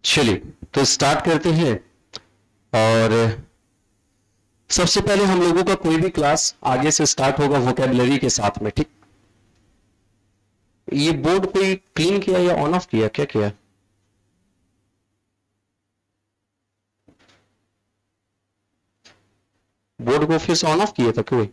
चलिए तो स्टार्ट करते हैं। और सबसे पहले हम लोगों का कोई भी क्लास आगे से स्टार्ट होगा वोकैबुलरी के साथ में, ठीक। ये बोर्ड कोई क्लीन किया या ऑन ऑफ किया, क्या किया? बोर्ड को फिर से ऑन ऑफ किया था कोई?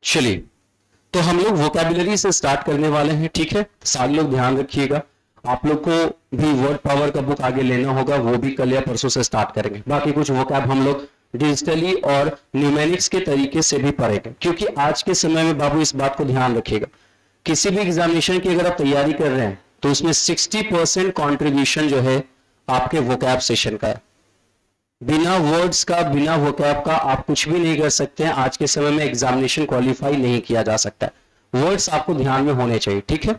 चलिए तो हम लोग वोकैबुलरी से स्टार्ट करने वाले हैं, ठीक है। सारे लोग ध्यान रखिएगा, आप लोग को भी वर्ड पावर का बुक आगे लेना होगा, वो भी कल या परसों से स्टार्ट करेंगे। बाकी कुछ वोकैब हम लोग डिजिटली और न्यूमेरिक्स के तरीके से भी पढ़ेंगे, क्योंकि आज के समय में बाबू इस बात को ध्यान रखिएगा, किसी भी एग्जामिनेशन की अगर आप तैयारी कर रहे हैं तो उसमें 60% कॉन्ट्रीब्यूशन जो है आपके वोकैब सेशन का है। बिना वर्ड्स का, बिना वोकैब का आप कुछ भी नहीं कर सकते हैं। आज के समय में एग्जामिनेशन क्वालिफाई नहीं किया जा सकता है। वर्ड्स आपको ध्यान में होने चाहिए, ठीक है।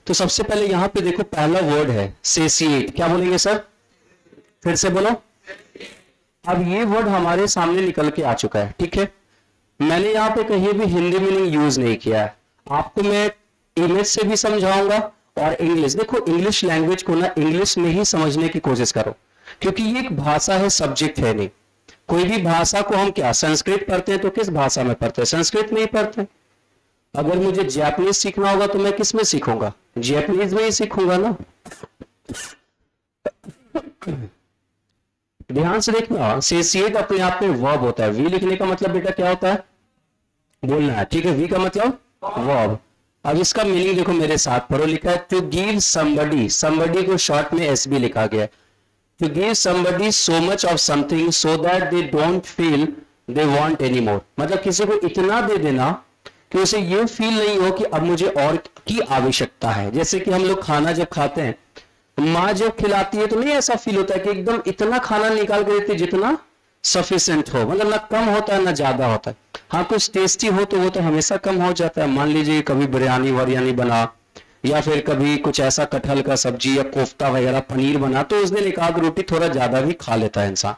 तो सबसे पहले यहां पे देखो, पहला वर्ड है सेसिएट। क्या बोलेंगे सर? फिर से बोलो। अब ये वर्ड हमारे सामने निकल के आ चुका है, ठीक है। मैंने यहां पे कहीं भी हिंदी मीनिंग यूज नहीं किया है। आपको मैं इमेज से भी समझाऊंगा और इंग्लिश। देखो इंग्लिश लैंग्वेज को ना इंग्लिश में ही समझने की कोशिश करो, क्योंकि ये एक भाषा है, सब्जेक्ट है नहीं। कोई भी भाषा को हम क्या संस्कृत पढ़ते हैं तो किस भाषा में पढ़ते हैं? संस्कृत में ही पढ़ते हैं। अगर मुझे जापानीज सीखना होगा तो मैं किस में सीखूंगा? जापानीज में ही सीखूंगा ना। ध्यान से देखना, सेसिएट अपने आप में वर्ब होता है। वी लिखने का मतलब बेटा क्या होता है? बोलना है, ठीक है। वी का मतलब वर्ब। अब इसका मीनिंग देखो मेरे साथ पढ़ो, लिखा है टू गिव समबडी। समबडी को शॉर्ट में एसबी लिखा गया है। To give somebody so much of something so that they don't feel they want anymore। मतलब किसी को इतना दे देना कि उसे ये फील नहीं हो कि अब मुझे और की आवश्यकता है। जैसे कि हम लोग खाना जब खाते हैं, माँ जब खिलाती है तो नहीं ऐसा फील होता है कि एकदम इतना खाना निकाल के देती है जितना सफिशिएंट हो, मतलब ना कम होता है ना ज्यादा होता है। हाँ कुछ टेस्टी हो तो वो तो हमेशा कम हो जाता है। मान लीजिए कभी बिरयानी वरियानी बना, या फिर कभी कुछ ऐसा कटहल का सब्जी या कोफ्ता वगैरह पनीर बना, तो उस दिन एक आध रोटी थोड़ा ज्यादा भी खा लेता है इंसान।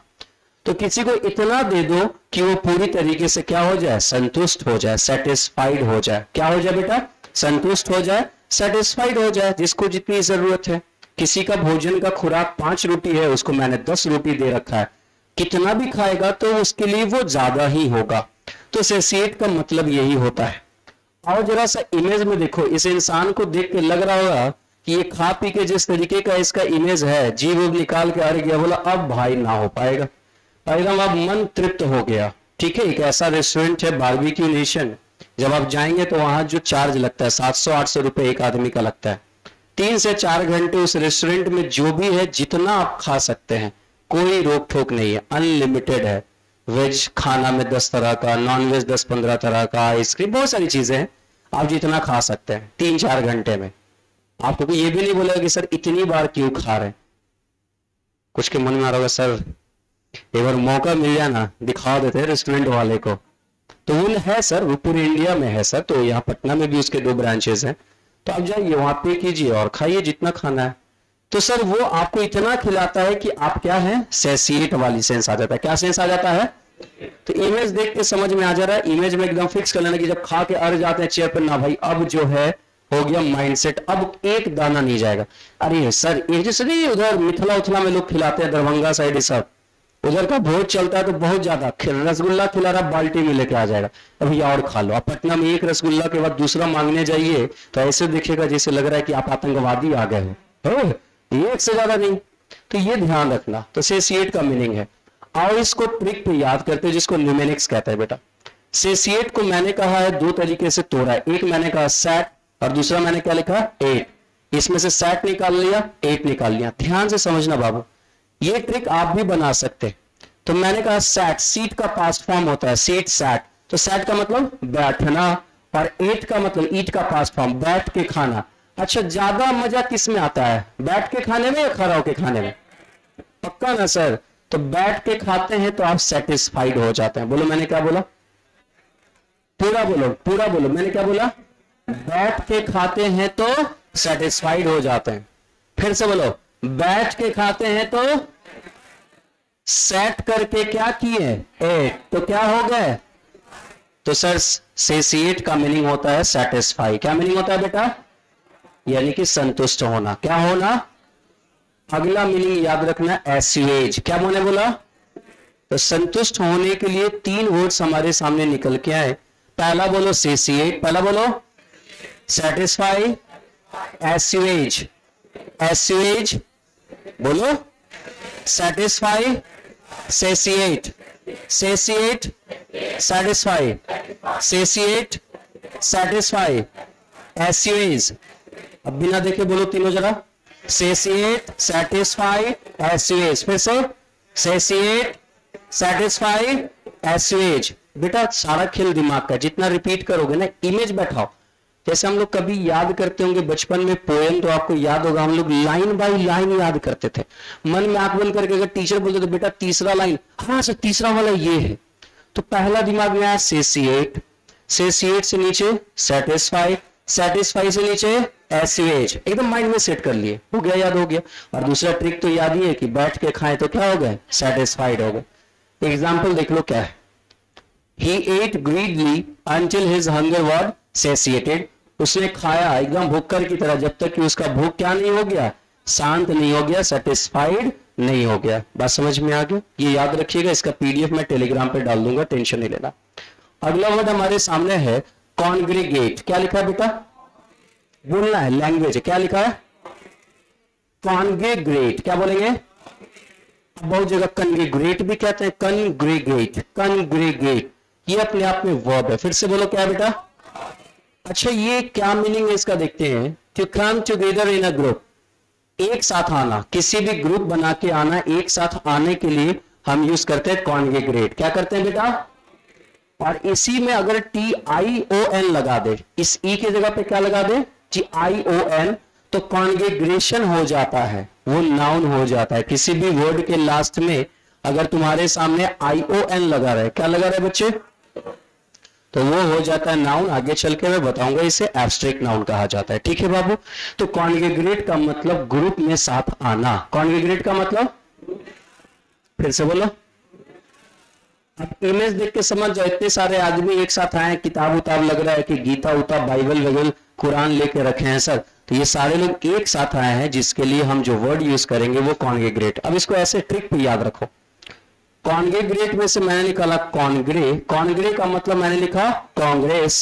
तो किसी को इतना दे दो कि वो पूरी तरीके से क्या हो जाए? संतुष्ट हो जाए, सेटिस्फाइड हो जाए। क्या हो जाए बेटा? संतुष्ट हो जाए, सेटिस्फाइड हो जाए, जिसको जितनी जरूरत है। किसी का भोजन का खुराक 5 रोटी है, उसको मैंने 10 रोटी दे रखा है, कितना भी खाएगा तो उसके लिए वो ज्यादा ही होगा। तो सेसिएट का मतलब यही होता है। और जरा सा इमेज में देखो, इस इंसान को देख के लग रहा होगा कि ये खा पी के जिस तरीके का इसका इमेज है, जीव निकाल के आ गया, बोला अब भाई ना हो पाएगा, एकदम अब मन तृप्त हो गया, ठीक है। एक ऐसा रेस्टोरेंट है बारबेक्यू नेशन, जब आप जाएंगे तो वहां जो चार्ज लगता है 700-800 रुपए एक आदमी का लगता है। 3 से 4 घंटे उस रेस्टोरेंट में जो भी है जितना आप खा सकते हैं, कोई रोक टोक नहीं है, अनलिमिटेड है। वेज खाना में 10 तरह का, नॉन वेज 10-15 तरह का, आइसक्रीम, बहुत सारी चीजें हैं, आप जितना खा सकते हैं 3-4 घंटे में। आपको ये भी नहीं बोलेगा कि सर इतनी बार क्यों खा रहे हैं। कुछ के मन में आ रहा होगा सर एक बार मौका मिल जाए ना, दिखा देते हैं रेस्टोरेंट वाले को। तो वो है सर, वो पूरे इंडिया में है सर, तो यहाँ पटना में भी उसके 2 ब्रांचेस हैं। तो आप जाइए वहां पे कीजिए और खाइए जितना खाना है। तो सर वो आपको इतना खिलाता है कि आप क्या है, सेसिएट वाली सेंस आ जाता है। क्या सेंस आ जाता है? तो इमेज देख के समझ में आ जा रहा है। इमेज में एकदम फिक्स कर लेना कि जब खा के अड़ जाते हैं चेयर पर, ना भाई अब जो है हो गया माइंडसेट, अब एक दाना नहीं जाएगा। अरे सर ये जैसे नहीं उधर मिथिला उथला में लोग खिलाते हैं, दरभंगा साइड सब उधर का भोज चलता है तो बहुत ज्यादा रसगुल्ला खिला रहा, बाल्टी में लेके आ जाएगा, अभी और खा लो। आप पटना में एक रसगुल्ला के बाद दूसरा मांगने जाइए तो ऐसे दिखेगा जैसे लग रहा है कि आप आतंकवादी आ गए हो, एक से ज्यादा नहीं। तो ये ध्यान रखना। तो सेसिएट का मीनिंग है। और इसको ट्रिक पे याद करते हैं जिसको न्यूमेरिक्स कहते हैं बेटा। सेसिएट को मैंने कहा है 2 तरीके से तोड़ा है। एक मैंने कहा सैट और दूसरा मैंने क्या लिखा? 8। इसमें से सैट निकाल लिया, 8 निकाल लिया। ध्यान से समझना बाबू, ये ट्रिक आप भी बना सकते हैं। तो मैंने कहा सैट, सीट का पास्ट फॉर्म होता है सीट सैट, तो सैट का मतलब बैठना, और ईट का मतलब ईट का पास्ट फॉर्म बैठ के खाना। अच्छा, ज्यादा मजा किस में आता है, बैठ के खाने में या खड़ा होके खाने में? पक्का ना सर? तो बैठ के खाते हैं तो आप सेटिस्फाइड हो जाते हैं। बोलो मैंने क्या बोला, पूरा बोलो, पूरा बोलो, मैंने क्या बोला? बैठ के खाते हैं तो सेटिस्फाइड हो जाते हैं। फिर से बोलो, बैठ के खाते हैं तो सेट करके क्या किए एट, तो क्या हो गए? तो सर सेसिएट का मीनिंग होता है सेटिस्फाई। क्या मीनिंग होता है बेटा? यानी कि संतुष्ट होना। क्या होना? अगला मीनिंग याद रखना, एस्यूएज। क्या मैंने बोला? तो संतुष्ट होने के लिए 3 वर्ड्स हमारे सामने निकल के आए। पहला बोलो सेसिएट, पहला बोलो सेटिस्फाई, एस्यूएज। एस्यूएज बोलो, सेटिस्फाई, सेसिएट, सेसिएट, सेटिस्फाई, सेसिएट, सेटिस्फाई, एस्यूएज। अब बिना देखे बोलो तीनों जरा, सेसिएट, सेटिस्फाई, एस्यूएज। फिर से सेसिएट, सेटिस्फाई, एस्यूएज। बेटा सारा खेल दिमाग का, जितना रिपीट करोगे ना, इमेज बैठाओ। जैसे हम लोग कभी याद करते होंगे बचपन में पोएम, तो आपको याद होगा हम लोग लाइन बाय लाइन याद करते थे, मन में आंख बंद करके। अगर टीचर बोलते तो बेटा तीसरा लाइन, हाँ सर तीसरा वाला ये है, तो पहला दिमाग में आया सेसिएट, सेसिएट से नीचे सेटिस्फाई, सेटिस्फाई से नीचे एस्यूएज। एकदम माइंड में सेट कर लिए, हो गया, याद हो गया। और दूसरा ट्रिक तो याद ही है कि बैठ के खाएं तो क्या हो गए? सेटिस्फाइड हो गए। एग्जाम्पल देख लो क्या है। He ate greedily until his hunger was satiated. उसने खाया एकदम भूखकर की तरह जब तक कि उसका भूख क्या नहीं हो गया? शांत नहीं हो गया, सेटिस्फाइड नहीं हो गया। बात समझ में आ गया? ये याद रखिएगा, इसका पीडीएफ मैं टेलीग्राम पे डाल दूंगा, टेंशन नहीं लेना। अगला वर्ड हमारे सामने है कॉन्ग्रीगेट। क्या लिखा है बेटा? बोलना है, लैंग्वेज है। क्या लिखा है? कॉन्ग्रीगेट। क्या बोलेंगे? बहुत जगह कन्ग्रीगेट भी कहते हैं, कन्ग्रीगेट, कन्ग्रीगेट। ये अपने आप में वर्ब है। फिर से बोलो, क्या है बेटा? अच्छा, ये क्या मीनिंग है इसका देखते हैं। To come together in a group, एक साथ आना, किसी भी ग्रुप बना के आना, एक साथ आने के लिए हम यूज करते हैं कॉन्ग्रीगेट। क्या करते हैं बेटा? और इसी में अगर TION लगा दे, इस ई की जगह पे क्या लगा दे? TION, तो कॉन्ग्रीगेशन हो जाता है, वो नाउन हो जाता है। किसी भी वर्ड के लास्ट में अगर तुम्हारे सामने ION लगा रहे, क्या लगा रहे बच्चे? तो वो हो जाता है नाउन। आगे चल के मैं बताऊंगा, इसे एब्स्ट्रैक्ट नाउन कहा जाता है। ठीक है बाबू? तो कॉन्ग्रीगेट का मतलब ग्रुप में साथ आना। कॉन्ग्रीगेट का मतलब, फिर से बोलो। अब इमेज देख के समझ जाओ, इतने सारे आदमी एक साथ आए, किताब उताब लग रहा है कि गीता उता बाइबल वगैरह कुरान लेके रखे हैं सर, तो ये सारे लोग एक साथ आए हैं, जिसके लिए हम जो वर्ड यूज करेंगे वो कॉन्ग्रीगेट। अब इसको ऐसे ट्रिक पे याद रखो। कॉन्ग्रीगेट में से मैंने निकाला कॉन्ग्रे, कॉन्ग्रे का मतलब मैंने लिखा कांग्रेस,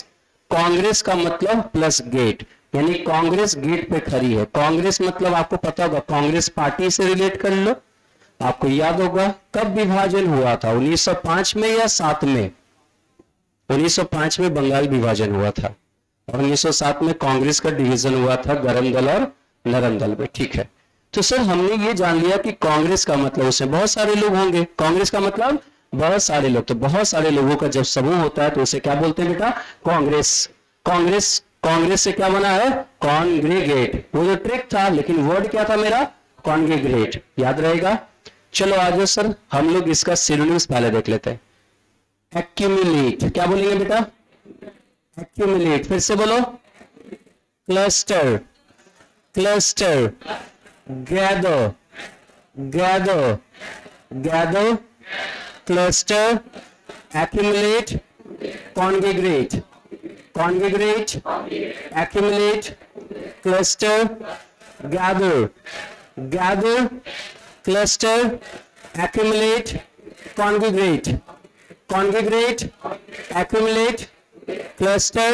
कांग्रेस का मतलब प्लस गेट, यानी कांग्रेस गेट पे खड़ी है। कांग्रेस मतलब आपको पता होगा, कांग्रेस पार्टी से रिलेट कर लो। आपको याद होगा कब विभाजन हुआ था? 1905 में या 7 में? 1905 में बंगाल विभाजन हुआ था, और 1907 में कांग्रेस का डिवीजन हुआ था गरम दल और नरम दल में। ठीक है, तो सर हमने ये जान लिया कि कांग्रेस का मतलब उसमें बहुत सारे लोग होंगे। कांग्रेस का मतलब बहुत सारे लोग, तो बहुत सारे लोगों का जब समूह होता है तो उसे क्या बोलते हैं बेटा? कांग्रेस। कांग्रेस, कांग्रेस से क्या बना है? कॉन्ग्रीगेट। वो जो ट्रिक था, लेकिन वर्ड क्या था मेरा? कॉन्ग्रीगेट। याद रहेगा? चलो आ जाओ सर, हम लोग इसका सिनोनिम्स पहले देख लेते हैं। एक्यूमुलेट, क्या बोलेंगे बेटा? एक्यूमुलेट। फिर से बोलो, cluster, cluster, gather, gather, gather, cluster, accumulate, congregate, congregate, accumulate, cluster, gather, gather, cluster, accumulate, congregate, congregate, accumulate, cluster,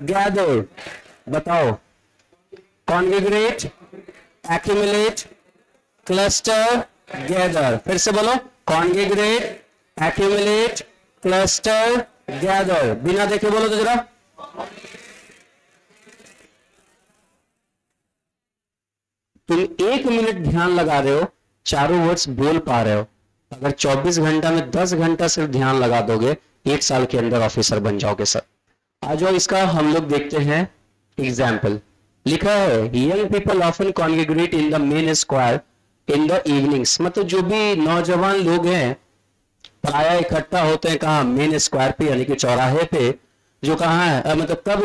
gather। बताओ, congregate, accumulate, cluster, gather। फिर से बोलो, congregate, accumulate, cluster, gather। बिना देखे बोलो तो जरा। तुम 1 मिनट ध्यान लगा रहे हो चारों वर्ड्स बोल पा रहे हो, अगर 24 घंटा में 10 घंटा सिर्फ ध्यान लगा दोगे, 1 साल के अंदर ऑफिसर बन जाओगे सर। आ जाओ, इसका हम लोग देखते हैं एग्जाम्पल। लिखा है young people often congregate in the main square in the evenings, मतलब जो भी नौजवान लोग हैं प्राय इकट्ठा होते हैं कहाँ, मेन स्क्वायर पे यानी कि चौराहे पे, जो कहाँ है मतलब कब,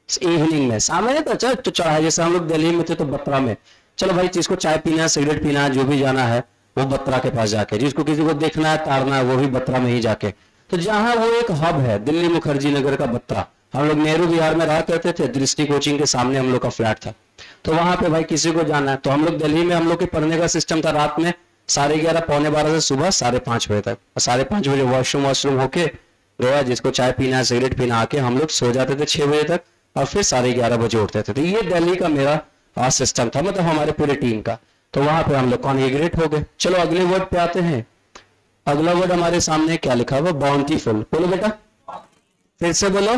इवनिंग में, शाम में तो चौराहे, जैसे हम लोग दिल्ली में थे तो बत्रा में, चलो भाई जिसको चाय पीना, सिगरेट पीना, जो भी जाना है वो बत्रा के पास जाके, जिसको किसी को देखना है तारना है वो भी बत्रा में ही जाके। तो जहां वो एक हब है दिल्ली मुखर्जी नगर का बत्रा, हम लोग नेहरू विहार में रहा करते थे, दृष्टि कोचिंग के सामने हम लोग का फ्लैट था, तो वहां पे भाई किसी को जाना है तो हम लोग दिल्ली में, हम लोग के पढ़ने का सिस्टम था रात में 11:30 पौने 12 से सुबह 5:30 बजे तक, और 5:30 बजे वॉशरूम होके गया, जिसको चाय पीना है सिगरेट पीना, आके हम लोग सो जाते थे 6 बजे तक, और फिर 11:30 बजे उठते थे। तो ये दिल्ली का मेरा सिस्टम था, मतलब हमारे पूरे टीम का। तो वहां पे हम लोग कॉन्ग्रेगेट हो गए। चलो अगले वर्ड पे आते हैं। अगला वर्ड हमारे सामने क्या लिखा हुआ, बाउंटीफुल। बोलो बेटा, फिर से बोलो।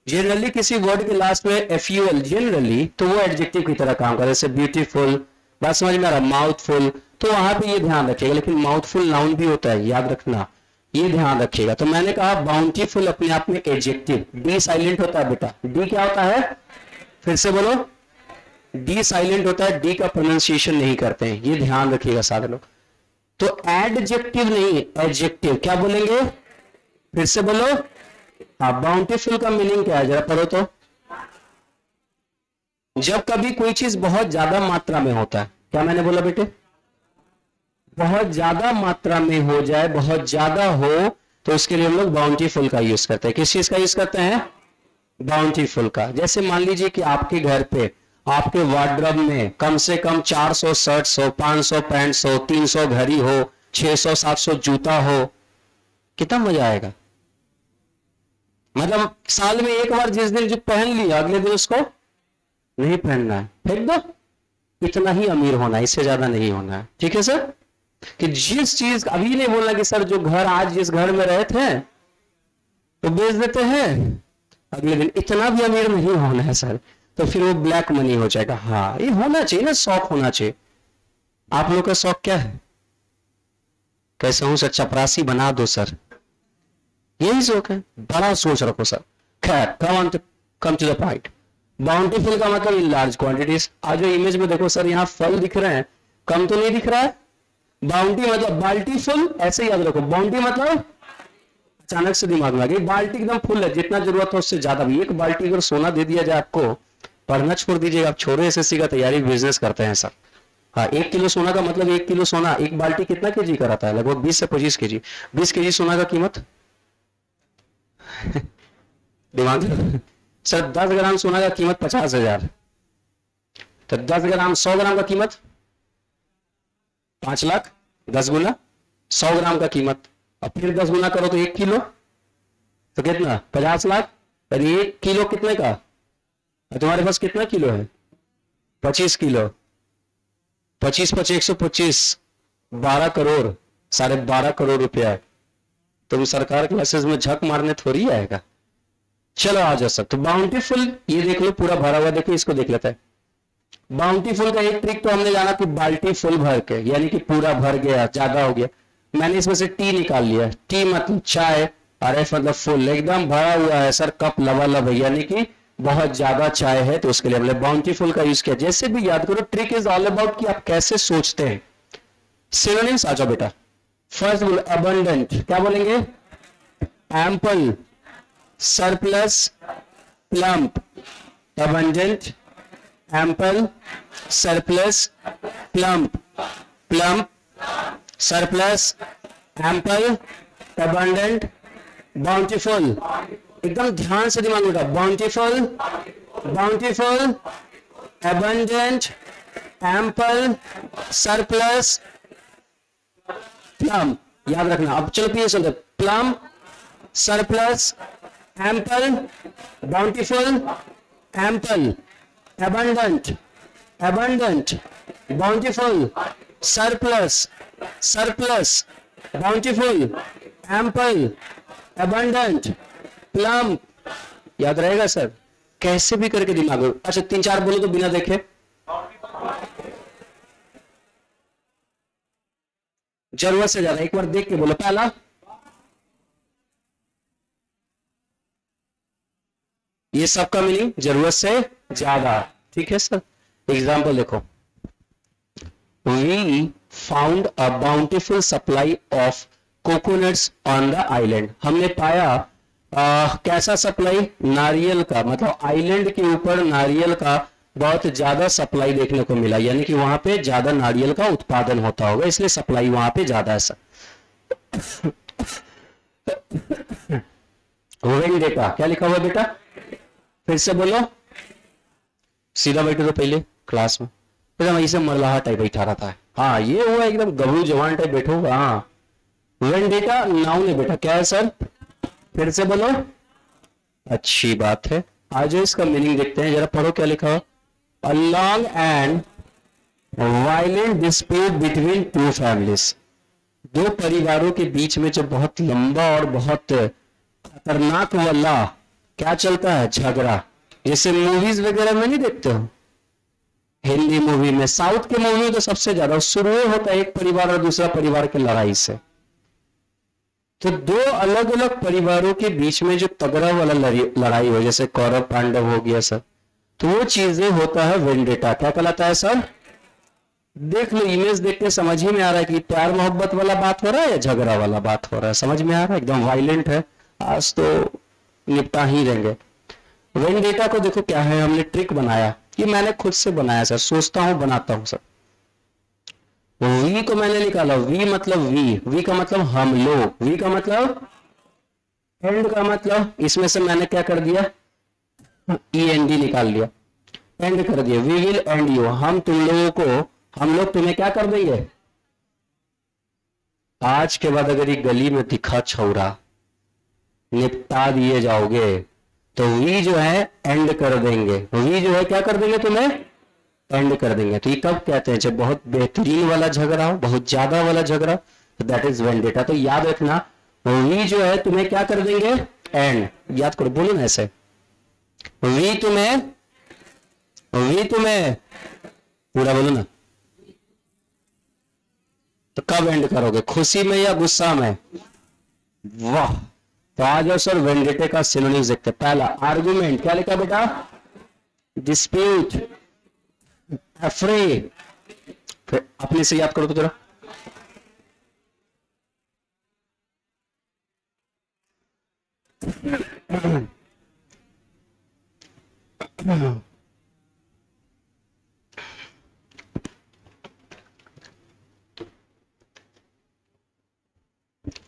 जनरली किसी वर्ड के लास्ट में एफयूएल जनरली, तो वो एडजेक्टिव की तरह काम करे, जैसे ब्यूटीफुल, बात समझ में आ रहा, माउथफुल, तो वहां पे ये ध्यान रखिएगा। लेकिन माउथफुल नाउन भी होता है, याद रखना, ये ध्यान रखिएगा। तो मैंने कहा बाउंटीफुल अपने आप में एडजेक्टिव, डी साइलेंट होता है बेटा, डी क्या होता है, फिर से बोलो, डी साइलेंट होता है, डी का प्रोनाउंसिएशन नहीं करते हैं, ये ध्यान रखिएगा सारे लोग। तो एडजेक्टिव नहीं, एडजेक्टिव, क्या बोलेंगे, फिर से बोलो। हाँ, बाउंटीफुल का मीनिंग क्या है जरा पढ़ो तो। जब कभी कोई चीज बहुत ज्यादा मात्रा में होता है, क्या मैंने बोला बेटे, बहुत ज्यादा मात्रा में हो जाए, बहुत ज्यादा हो, तो उसके लिए हम लोग बाउंटीफुल का यूज करते हैं। किस चीज का यूज करते हैं, बाउंटीफुल का। जैसे मान लीजिए कि आपके घर पे, आपके वार्डरोब में कम से कम 400 शर्ट्स हो, 500 पैंट्स हो, 300 घड़ी हो, 600-700 जूता हो, कितना मजा आएगा। मतलब साल में एक बार जिस दिन जो पहन लिया, अगले दिन उसको नहीं पहनना है, फेंक दो। इतना ही अमीर होना है, इससे ज्यादा नहीं होना है, ठीक है सर। कि जिस चीज, अभी नहीं बोलना कि सर जो घर आज जिस घर में रहे थे तो बेच देते हैं अगले दिन, इतना भी अमीर नहीं होना है सर, तो फिर वो ब्लैक मनी हो जाएगा। हाँ, ये होना चाहिए ना, शौक होना चाहिए। आप लोग का शौक क्या है, कैसे हूं सर, चपरासी बना दो सर, यही शौक है, बड़ा सोच रखो सर। खैर, come to the point. Bountiful का मतलब इन लार्ज क्वांटिटीज। आज जो इमेज में देखो सर, यहाँ फल दिख रहे हैं, कम तो नहीं दिख रहा है। बाउंटी मतलब बाल्टी फुल, ऐसे ही याद रखो। बाउंटी मतलब, अचानक से दिमाग में आ गई, बाल्टी एकदम फुल है, जितना जरूरत हो उससे ज्यादा भी। एक बाल्टी अगर सोना दे दिया जाए आपको, पढ़ना छोड़ दीजिएगा, आप छोड़ो एसएससी का तैयारी, बिजनेस करते हैं सर। हाँ, 1 किलो सोना का मतलब 1 किलो सोना, एक बाल्टी कितना केजी का रहता है, लगभग 20 से 25 केजी। 20 केजी सोना का कीमत दिमाग सर, 10 ग्राम सोना का कीमत 50,000, तो 10 ग्राम 100 ग्राम का कीमत 5 लाख, 10 गुना 100 ग्राम का कीमत, और फिर 10 गुना करो तो 1 किलो, तो कितना 50 लाख। यानी 1 किलो कितने का, तुम्हारे पास कितना किलो है, 25 किलो, 25 × 125, 12 करोड़, 12.5 करोड़ रुपया है। तुम सरकार क्लासेस में झक मारने थोड़ी आएगा। चलो आ जाओ सर। तो बाउंटीफुल, ये देख लो पूरा भरा हुआ, देखो इसको देख लेता है। बाउंटीफुल का एक ट्रिक तो हमने जाना कि बाल्टी फुल भर के, यानी कि पूरा भर गया, ज्यादा हो गया। मैंने इसमें से टी निकाल लिया, टी मतलब चाय, और एफ मतलब फुल, एकदम भरा हुआ है सर, कप लबालब है, यानी कि बहुत ज्यादा चाय है, तो उसके लिए हमने बाउंटीफुल का यूज किया। जैसे भी याद करो, ट्रिक इज ऑल अबाउट कि आप कैसे सोचते हैं। सिनोनिम्स आ जाओ बेटा। फर्स्ट बोलो अबंडेंट, क्या बोलेंगे, ample, surplus, plump. Abundant, ample, surplus, plump, plump, surplus, ample, abundant, bountiful. एकदम ध्यान से दिमाग में, bountiful, bountiful, abundant, ample, surplus, plum. याद रखना। अब चलो पीछे चलते, plum, surplus, ample, bountiful, ample, abundant, abundant, bountiful, surplus, surplus, bountiful, ample, abundant, plump। याद रहेगा सर, कैसे भी करके दिमाग में। अच्छा 3-4 बोलो तो बिना देखे। जरूरत से ज्यादा, एक बार देख के बोलो। पहला, ये सबका मीनिंग जरूरत से ज्यादा, ठीक है सर। एग्जाम्पल देखो, we found a bountiful supply of coconuts on the island. हमने पाया कैसा सप्लाई, नारियल का, मतलब आइलैंड के ऊपर नारियल का बहुत ज्यादा सप्लाई देखने को मिला, यानी कि वहां पे ज्यादा नारियल का उत्पादन होता होगा, इसलिए सप्लाई वहां पे ज्यादा है सर। वेंडेटा क्या लिखा हुआ बेटा, फिर से बोलो, सीधा बैठो तो पहले क्लास में, फिर हम ऐसे मरलाहा टाइप बैठा रहा था। हाँ ये हुआ एकदम गबरू जवान टाइप बैठो। हाँ वेंडेटा नाउन है बेटा, क्या है सर, फिर से बोलो, अच्छी बात है। आज इसका मीनिंग देखते हैं जरा, पढ़ो क्या लिखा हुआ। A long and violent dispute between two families, दो परिवारों के बीच में जो बहुत लंबा और बहुत खतरनाक वाला क्या चलता है, झगड़ा, जैसे मूवीज वगैरह में नहीं देखते हो, हिंदी मूवी में, साउथ के मूवी में तो सबसे ज्यादा शुरू होता है एक परिवार और दूसरा परिवार की लड़ाई से। तो दो अलग अलग परिवारों के बीच में जो तगड़ा वाला लड़ाई हो, जैसे कौरव पांडव हो गया सर, तो वो चीजें होता है वेंडेटा। क्या कहलाता है सर, देख लो इमेज देख के समझ ही में आ रहा है कि प्यार मोहब्बत वाला बात हो रहा है या झगड़ा वाला बात हो रहा है, समझ में आ रहा है, एकदम वायलेंट है। आज तो निपटा ही देंगे। वेंडेटा को देखो क्या है, हमने ट्रिक बनाया, ये मैंने खुद से बनाया सर, सोचता हूं बनाता हूं सर। वी को मैंने निकाला, वी मतलब वी का मतलब हम लोग, वी का मतलब एंड का मतलब, इसमें से मैंने क्या कर दिया, END निकाल लिया, एंड कर दिया, वी विल एंड यू, हम तुम लोगों को, हम लोग तुम्हें क्या कर देंगे, आज के बाद अगर ये गली में दिखा छौरा निपटा दिए जाओगे, तो वी जो है एंड कर देंगे, वी जो है क्या कर देंगे, तुम्हें एंड कर देंगे। तो ये कब कहते हैं, जब बहुत बेहतरीन वाला झगड़ा हो, बहुत ज्यादा वाला झगड़ा, तो दैट इज वेंडेटा। तो याद रखना, वी जो है तुम्हें क्या कर देंगे, एंड, याद करो, बोलो ना ऐसे, वी तुम्हें पूरा बोलो ना। तो कब एंड करोगे, खुशी में या गुस्सा में, वाह। तो आ जाओ सर वेंडेटे का सिनोनिम्स देखते। पहला आर्गुमेंट, क्या लिखा बेटा, डिस्प्यूट, अफ्रे, फिर अपने से याद करो तो जरा,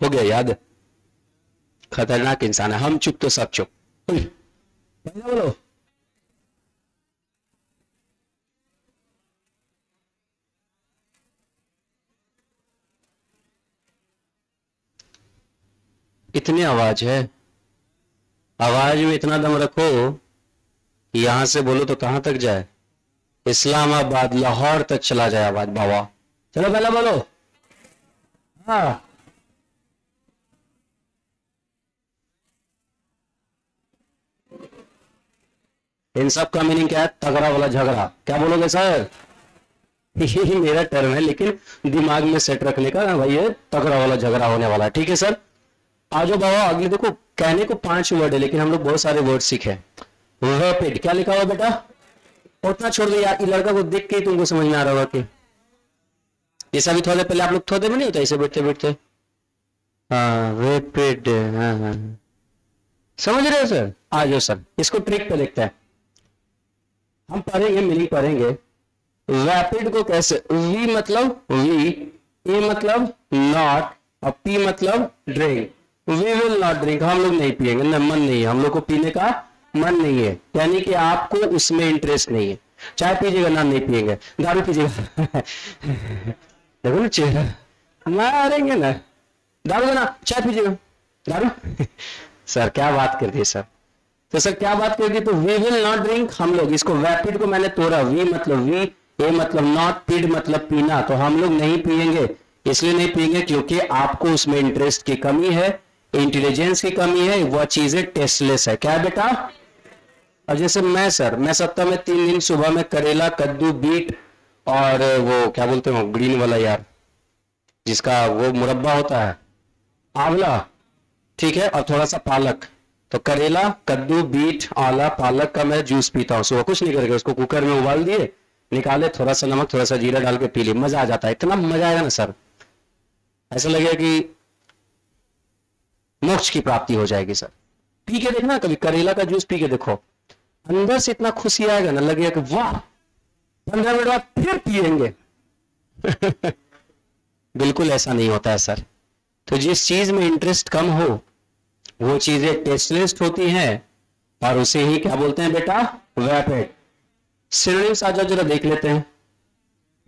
हो गया याद, खतरनाक इंसान है, हम चुप तो सब चुप। बोलो, इतनी आवाज है, आवाज में इतना दम रखो, यहां से बोलो तो कहां तक जाए, इस्लामाबाद लाहौर तक चला जाए आवाज बाबा। चलो पहला बोलो, हाँ इन सब का मीनिंग क्या है, तगड़ा वाला झगड़ा। क्या बोलोगे सर, ये मेरा टर्म है, लेकिन दिमाग में सेट रखने का भाई, ये तगड़ा वाला झगड़ा होने वाला है, ठीक है सर। आ जाओ बाबा अगले, देखो कहने को 5 वर्ड है, लेकिन हम लोग बहुत सारे वर्ड सीखे। रैपिड, क्या लिखा हुआ बेटा, उतना छोड़ दो यार, ये लड़का को देख के तुमको समझ में आ रहा होगा कि जैसा भी थोड़े पहले आप लोग थोड़े में नहीं होता ऐसे बैठते बैठते, हाँ रैपिड, हाँ समझ रहे हो सर। आ जाओ सर, इसको ट्रिक पे देखते हैं, हम पढ़ेंगे, मीनिंग पढ़ेंगे। रैपिड को कैसे, वी मतलब वी, ए मतलब नॉट, और पी मतलब drink. We will not drink, हम लोग नहीं पिएंगे, न मन नहीं है, हम लोग को पीने का मन नहीं है, यानी कि आपको उसमें इंटरेस्ट नहीं है। चाय पीजिएगा ना, नहीं पिएंगे, दारू पीजिएगा देखो ना चेहरा, मारेंगे ना, दारू ना, चाय पीजिएगा, दारू सर क्या बात कर दी सर, तो सर क्या बात कर दी, तो वी विल नॉट ड्रिंक, हम लोग, इसको वैपिड को मैंने तोड़ा, वी मतलब वी, ए मतलब नॉट, पिड मतलब पीना, तो हम लोग नहीं पिएंगे, इसलिए नहीं पिएंगे क्योंकि आपको उसमें इंटरेस्ट की कमी है, इंटेलिजेंस की कमी है, वह चीजें टेस्टलेस है। क्या है बेटा, और जैसे मैं सर, मैं सप्ताह में 3 दिन सुबह में करेला, कद्दू, बीट और वो क्या बोलते हो ग्रीन वाला यार, जिसका वो मुरब्बा होता है, आंवला, ठीक है, और थोड़ा सा पालक। तो करेला, कद्दू, बीट, आंवला, पालक का मैं जूस पीता हूँ सुबह, कुछ नहीं करके उसको कुकर में उबाल दिए, निकाले, थोड़ा सा नमक थोड़ा सा जीरा डाल के पी लिए, मजा आ जाता है, इतना मजा आएगा ना सर, ऐसा लगेगा कि मोक्ष की प्राप्ति हो जाएगी सर। पी के देखना, कभी करेला का जूस पी के देखो, अंदर से इतना खुशी आएगा ना, लगेगा कि वाह, 15 मिनट बाद फिर पिएंगे। बिल्कुल ऐसा नहीं होता है सर। तो जिस चीज में इंटरेस्ट कम हो वो चीजें टेस्टलेस होती हैं, और उसे ही क्या बोलते हैं बेटा, वैपिड। सिनोनिम्स आ जाओ जरा देख लेते हैं।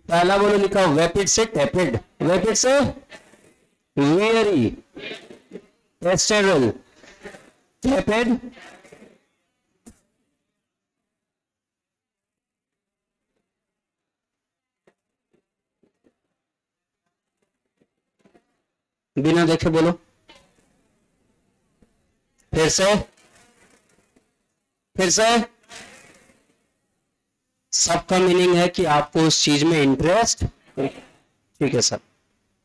पहला बोलो लिखा, वैपिड से टेपिड, वैपिड से वेरी, टेस्टेबल, टेपिड बिना देखे बोलो, फिर से, फिर से। सबका मीनिंग है कि आपको उस चीज में इंटरेस्ट, ठीक है सर,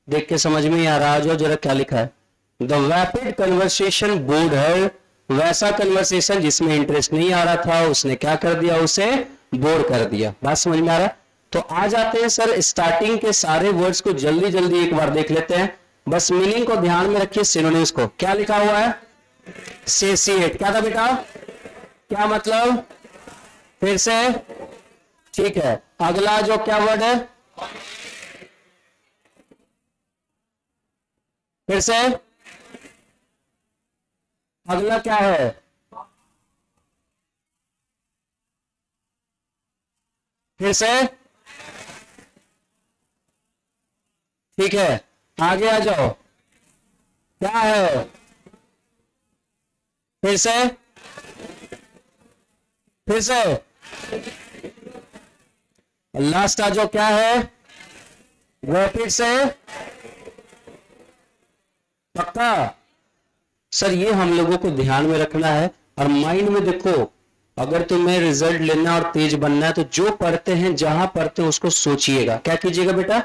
देख के समझ में आ रहा, जो जरा क्या लिखा है, द वैपिड कन्वर्सेशन बोर्ड है, वैसा कन्वर्सेशन जिसमें इंटरेस्ट नहीं आ रहा था, उसने क्या कर दिया, उसे बोर कर दिया। बात समझ में आ रहा? तो आ जाते हैं सर स्टार्टिंग के सारे वर्ड्स को जल्दी जल्दी एक बार देख लेते हैं, बस मीनिंग को ध्यान में रखिए। सिनोनिम्स को क्या लिखा हुआ है, सेसिएट, क्या था बेटा, क्या मतलब, फिर से, ठीक है। अगला जो क्या वर्ड है, फिर से, अगला क्या है, फिर से, ठीक है, आगे आ जाओ, क्या है, फिर से, फिर से, लास्ट आ जाओ, क्या है, रैपिड से, पक्का सर, ये हम लोगों को ध्यान में रखना है। और माइंड में देखो, अगर तुम्हें रिजल्ट लेना और तेज बनना है तो जो पढ़ते हैं, जहां पढ़ते हैं उसको सोचिएगा। क्या कीजिएगा बेटा,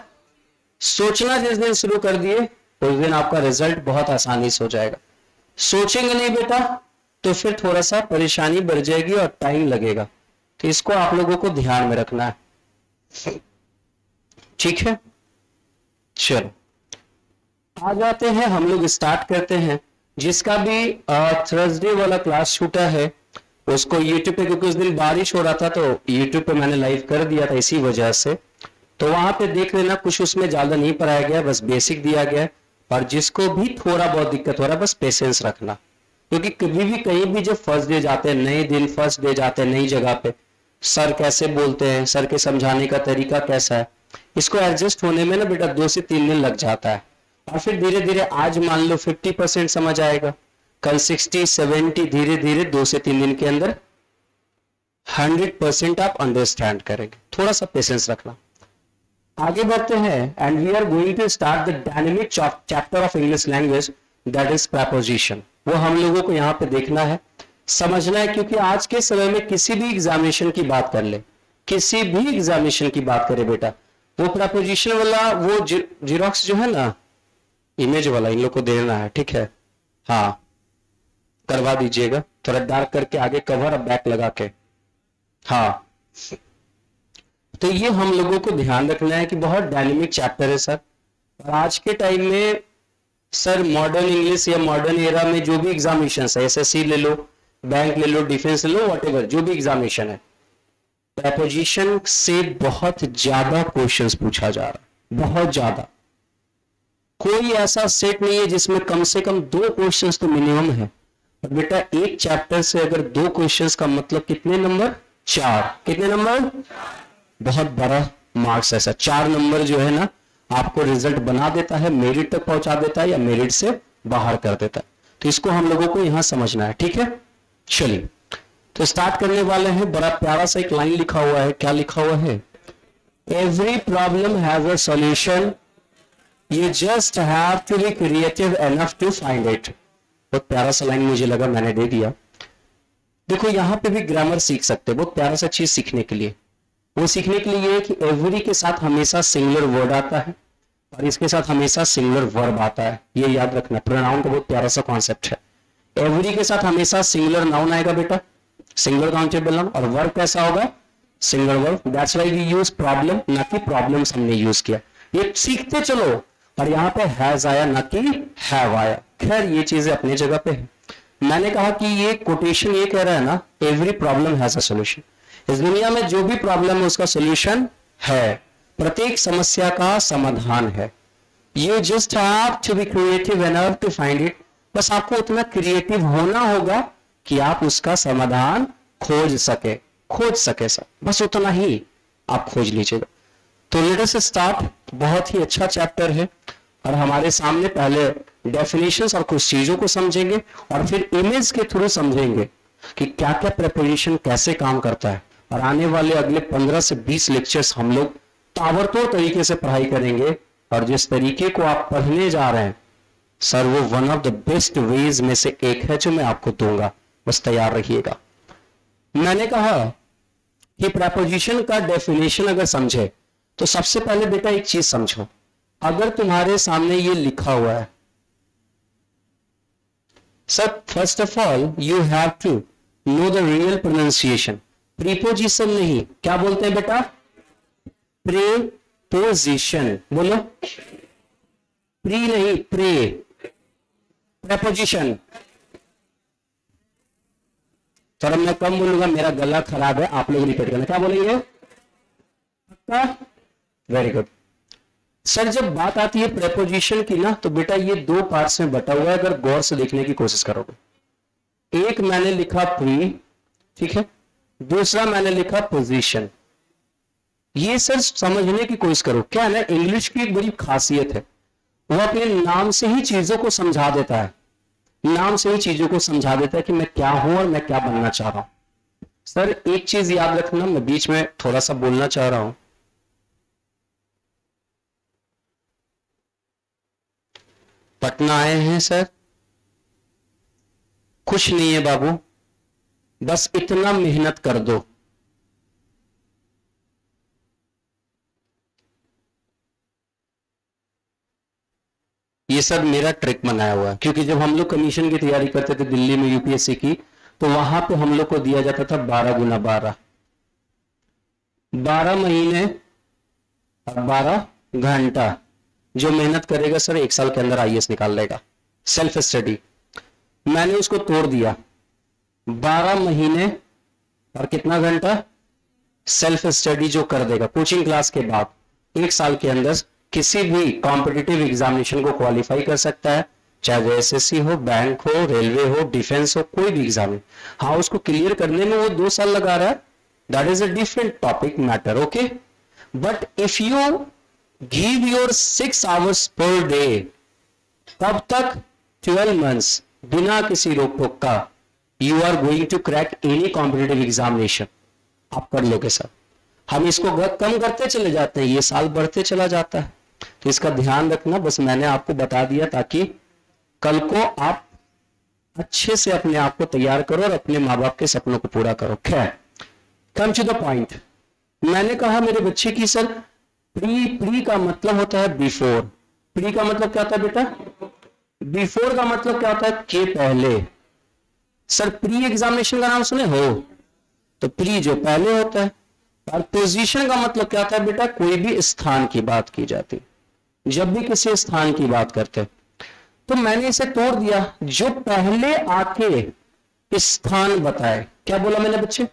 सोचना जिस दिन शुरू कर दिए उस दिन आपका रिजल्ट बहुत आसानी से हो जाएगा। सोचेंगे नहीं बेटा तो फिर थोड़ा सा परेशानी बढ़ जाएगी और टाइम लगेगा। तो इसको आप लोगों को ध्यान में रखना है, ठीक है। चलो आ जाते हैं, हम लोग स्टार्ट करते हैं। जिसका भी थर्सडे वाला क्लास छूटा है उसको यूट्यूब पे, क्योंकि उस दिन बारिश हो रहा था तो यूट्यूब पे मैंने लाइव कर दिया था इसी वजह से, तो वहां पे देख लेना, कुछ उसमें ज्यादा नहीं पढ़ाया गया, बस बेसिक दिया गया। और जिसको भी थोड़ा बहुत दिक्कत हो रहा है बस पेशेंस रखना, क्योंकि कभी भी कहीं भी जब फर्स्ट डे जाते हैं, नए दिन फर्स्ट डे जाते हैं नई जगह पे, सर कैसे बोलते हैं, सर के समझाने का तरीका कैसा है, इसको एडजस्ट होने में ना बेटा 2 से 3 दिन लग जाता है। और फिर धीरे धीरे आज मान लो 50% समझ आएगा, कल 60-70, धीरे धीरे 2 से 3 दिन के अंदर 100% आप अंडरस्टैंड करेंगे। थोड़ा सा पेशेंस रखना। आगे बढ़ते हैं, and we are going to start the dynamic chapter of English language, that is preposition. वो हम लोगों को यहाँ पे देखना है, समझना है, क्योंकि आज के समय में किसी भी एग्जामिनेशन की बात कर ले, किसी भी एग्जामिनेशन की बात करे बेटा, वो प्रेपोजिशन वाला वो जीरोक्स जो है ना, इमेज वाला इन लोग को देना है, ठीक है, हाँ करवा दीजिएगा, थोड़ा डार्क करके आगे कवर और बैक लगा के, हाँ। तो ये हम लोगों को ध्यान रखना है कि बहुत डायनेमिक चैप्टर है सर। और आज के टाइम में सर मॉडर्न इंग्लिश या मॉडर्न एरा में जो भी एग्जामिनेशन है, एसएससी ले लो, बैंक ले लो, डिफेंस ले लो, व्हाटएवर जो भी एग्जामिनेशन है, प्रेपोजिशन से बहुत ज्यादा क्वेश्चंस पूछा जा रहा है, बहुत ज्यादा। कोई ऐसा सेट नहीं है जिसमें कम से कम 2 क्वेश्चंस तो मिनिमम है। और बेटा एक चैप्टर से अगर 2 क्वेश्चंस का मतलब कितने नंबर, 4, कितने नंबर, बहुत बड़ा मार्क्स है सर। 4 नंबर जो है ना आपको रिजल्ट बना देता है, मेरिट तक पहुंचा देता है या मेरिट से बाहर कर देता है। तो इसको हम लोगों को यहां समझना है, ठीक है। चलिए तो स्टार्ट करने वाले हैं। बड़ा प्यारा सा एक लाइन लिखा हुआ है, क्या लिखा हुआ है, every problem has a solution, you just have to be creative enough to find it। बहुत प्यारा सा लाइन मुझे लगा, मैंने दे दिया। देखो यहाँ पे भी ग्रामर सीख सकते हैं, बहुत प्यारा सा चीज सीखने के लिए। वो सीखने के लिए ये है कि एवरी के साथ हमेशा सिंगुलर वर्ड आता है, और इसके साथ हमेशा सिंगुलर वर्ब आता है, ये याद रखना। प्रोनाउन का बहुत प्यारा सा कॉन्सेप्ट है। एवरी के साथ हमेशा सिंगुलर नाउन आएगा बेटा, सिंगुलर काउंटेबल नाउन, और वर्ब कैसा होगा, singular verb. That's why we use problem, ना कि प्रॉब्लम्स हमने यूज किया। ये सीखते चलो, और यहाँ पे हैज आया ना कि हैव आया। खैर ये चीजें अपनी जगह पे है। मैंने कहा कि ये कोटेशन ये कह रहा है ना, every problem has a solution. इस दुनिया में जो भी प्रॉब्लम है उसका सॉल्यूशन है, प्रत्येक समस्या का समाधान है। You just have to be creative enough to find it. बस आपको उतना क्रिएटिव होना होगा कि आप उसका समाधान खोज सके सर, बस उतना ही आप खोज लीजिएगा। तो लेट अस स्टार्ट। बहुत ही अच्छा चैप्टर है, और हमारे सामने पहले डेफिनेशंस और कुछ चीजों को समझेंगे, और फिर इमेज के थ्रू समझेंगे कि क्या क्या प्रिपरेशन कैसे काम करता है। और आने वाले अगले 15 से 20 लेक्चर्स हम लोग ताबड़तोड़ तरीके से पढ़ाई करेंगे, और जिस तरीके को आप पढ़ने जा रहे हैं सर, वो one of the best veg में से एक है जो मैं आपको दूंगा। बस तैयार रहिएगा। मैंने कहा कि प्रेपोजिशन का डेफिनेशन अगर समझे तो सबसे पहले बेटा एक चीज समझो। अगर तुम्हारे सामने ये लिखा हुआ है sir, first of all you have to know the real pronunciation. Preposition नहीं, क्या बोलते हैं बेटा, प्रीपोजिशन। बोलो, प्री नहीं, प्रेपोजिशन। थोड़ा मैं कम बोलूंगा, मेरा गला खराब है, आप लोग रिपीट करना। क्या बोलेंगे, वेरी गुड सर। जब बात आती है प्रेपोजिशन की ना, तो बेटा ये दो पार्ट्स में बटा हुआ है, अगर गौर से देखने की कोशिश करोगे। एक मैंने लिखा प्री, ठीक है, दूसरा मैंने लिखा पोजीशन। ये सर समझने की कोशिश करो। क्या है ना, इंग्लिश की एक बड़ी खासियत है, वो अपने नाम से ही चीजों को समझा देता है। नाम से ही चीजों को समझा देता है कि मैं क्या हूं और मैं क्या बनना चाह रहा हूं। सर एक चीज याद रखना, मैं बीच में थोड़ा सा बोलना चाह रहा हूं। पटना आए हैं सर, कुछ नहीं है बाबू, बस इतना मेहनत कर दो। ये सब मेरा ट्रिक बनाया हुआ है, क्योंकि जब हम लोग कमीशन की तैयारी करते थे दिल्ली में यूपीएससी की, तो वहां पे हम लोग को दिया जाता था 12 गुना 12, 12 महीने और 12 घंटा। जो मेहनत करेगा सर 1 साल के अंदर आईएएस निकाल लेगा। सेल्फ स्टडी मैंने उसको तोड़ दिया, 12 महीने और कितना घंटा, सेल्फ स्टडी जो कर देगा कोचिंग क्लास के बाद 1 साल के अंदर किसी भी कॉम्पिटिटिव एग्जामिनेशन को क्वालिफाई कर सकता है, चाहे वो एसएससी हो, बैंक हो, रेलवे हो, डिफेंस हो, कोई भी एग्जाम है। हाँ, उसको क्लियर करने में वो 2 साल लगा रहा है, that is a different topic matter, okay. But if you give your 6 hours per day, तब तक 12 मंथ्स बिना किसी रोक टोक का you are going to crack any competitive examination, आप कर लोगे सर। हम इसको कम करते चले जाते हैं, ये साल बढ़ते चला जाता है, तो इसका ध्यान रखना। बस मैंने आपको बता दिया ताकि कल को आप अच्छे से अपने आप को तैयार करो और अपने माँ बाप के सपनों को पूरा करो। खैर, कम टू द पॉइंट। मैंने कहा मेरे बच्चे की सर, प्री का मतलब होता है बिफोर। प्री का मतलब क्या होता है बेटा, बिफोर का मतलब क्या होता है, के पहले। सर प्री एग्जामिनेशन का नाम सुने हो, तो प्री जो पहले होता है। और पोजीशन का मतलब क्या होता है बेटा, कोई भी स्थान की बात की जाती, जब भी किसी स्थान की बात करते। तो मैंने इसे तोड़ दिया, जो पहले आके स्थान बताए। क्या बोला मैंने बच्चे,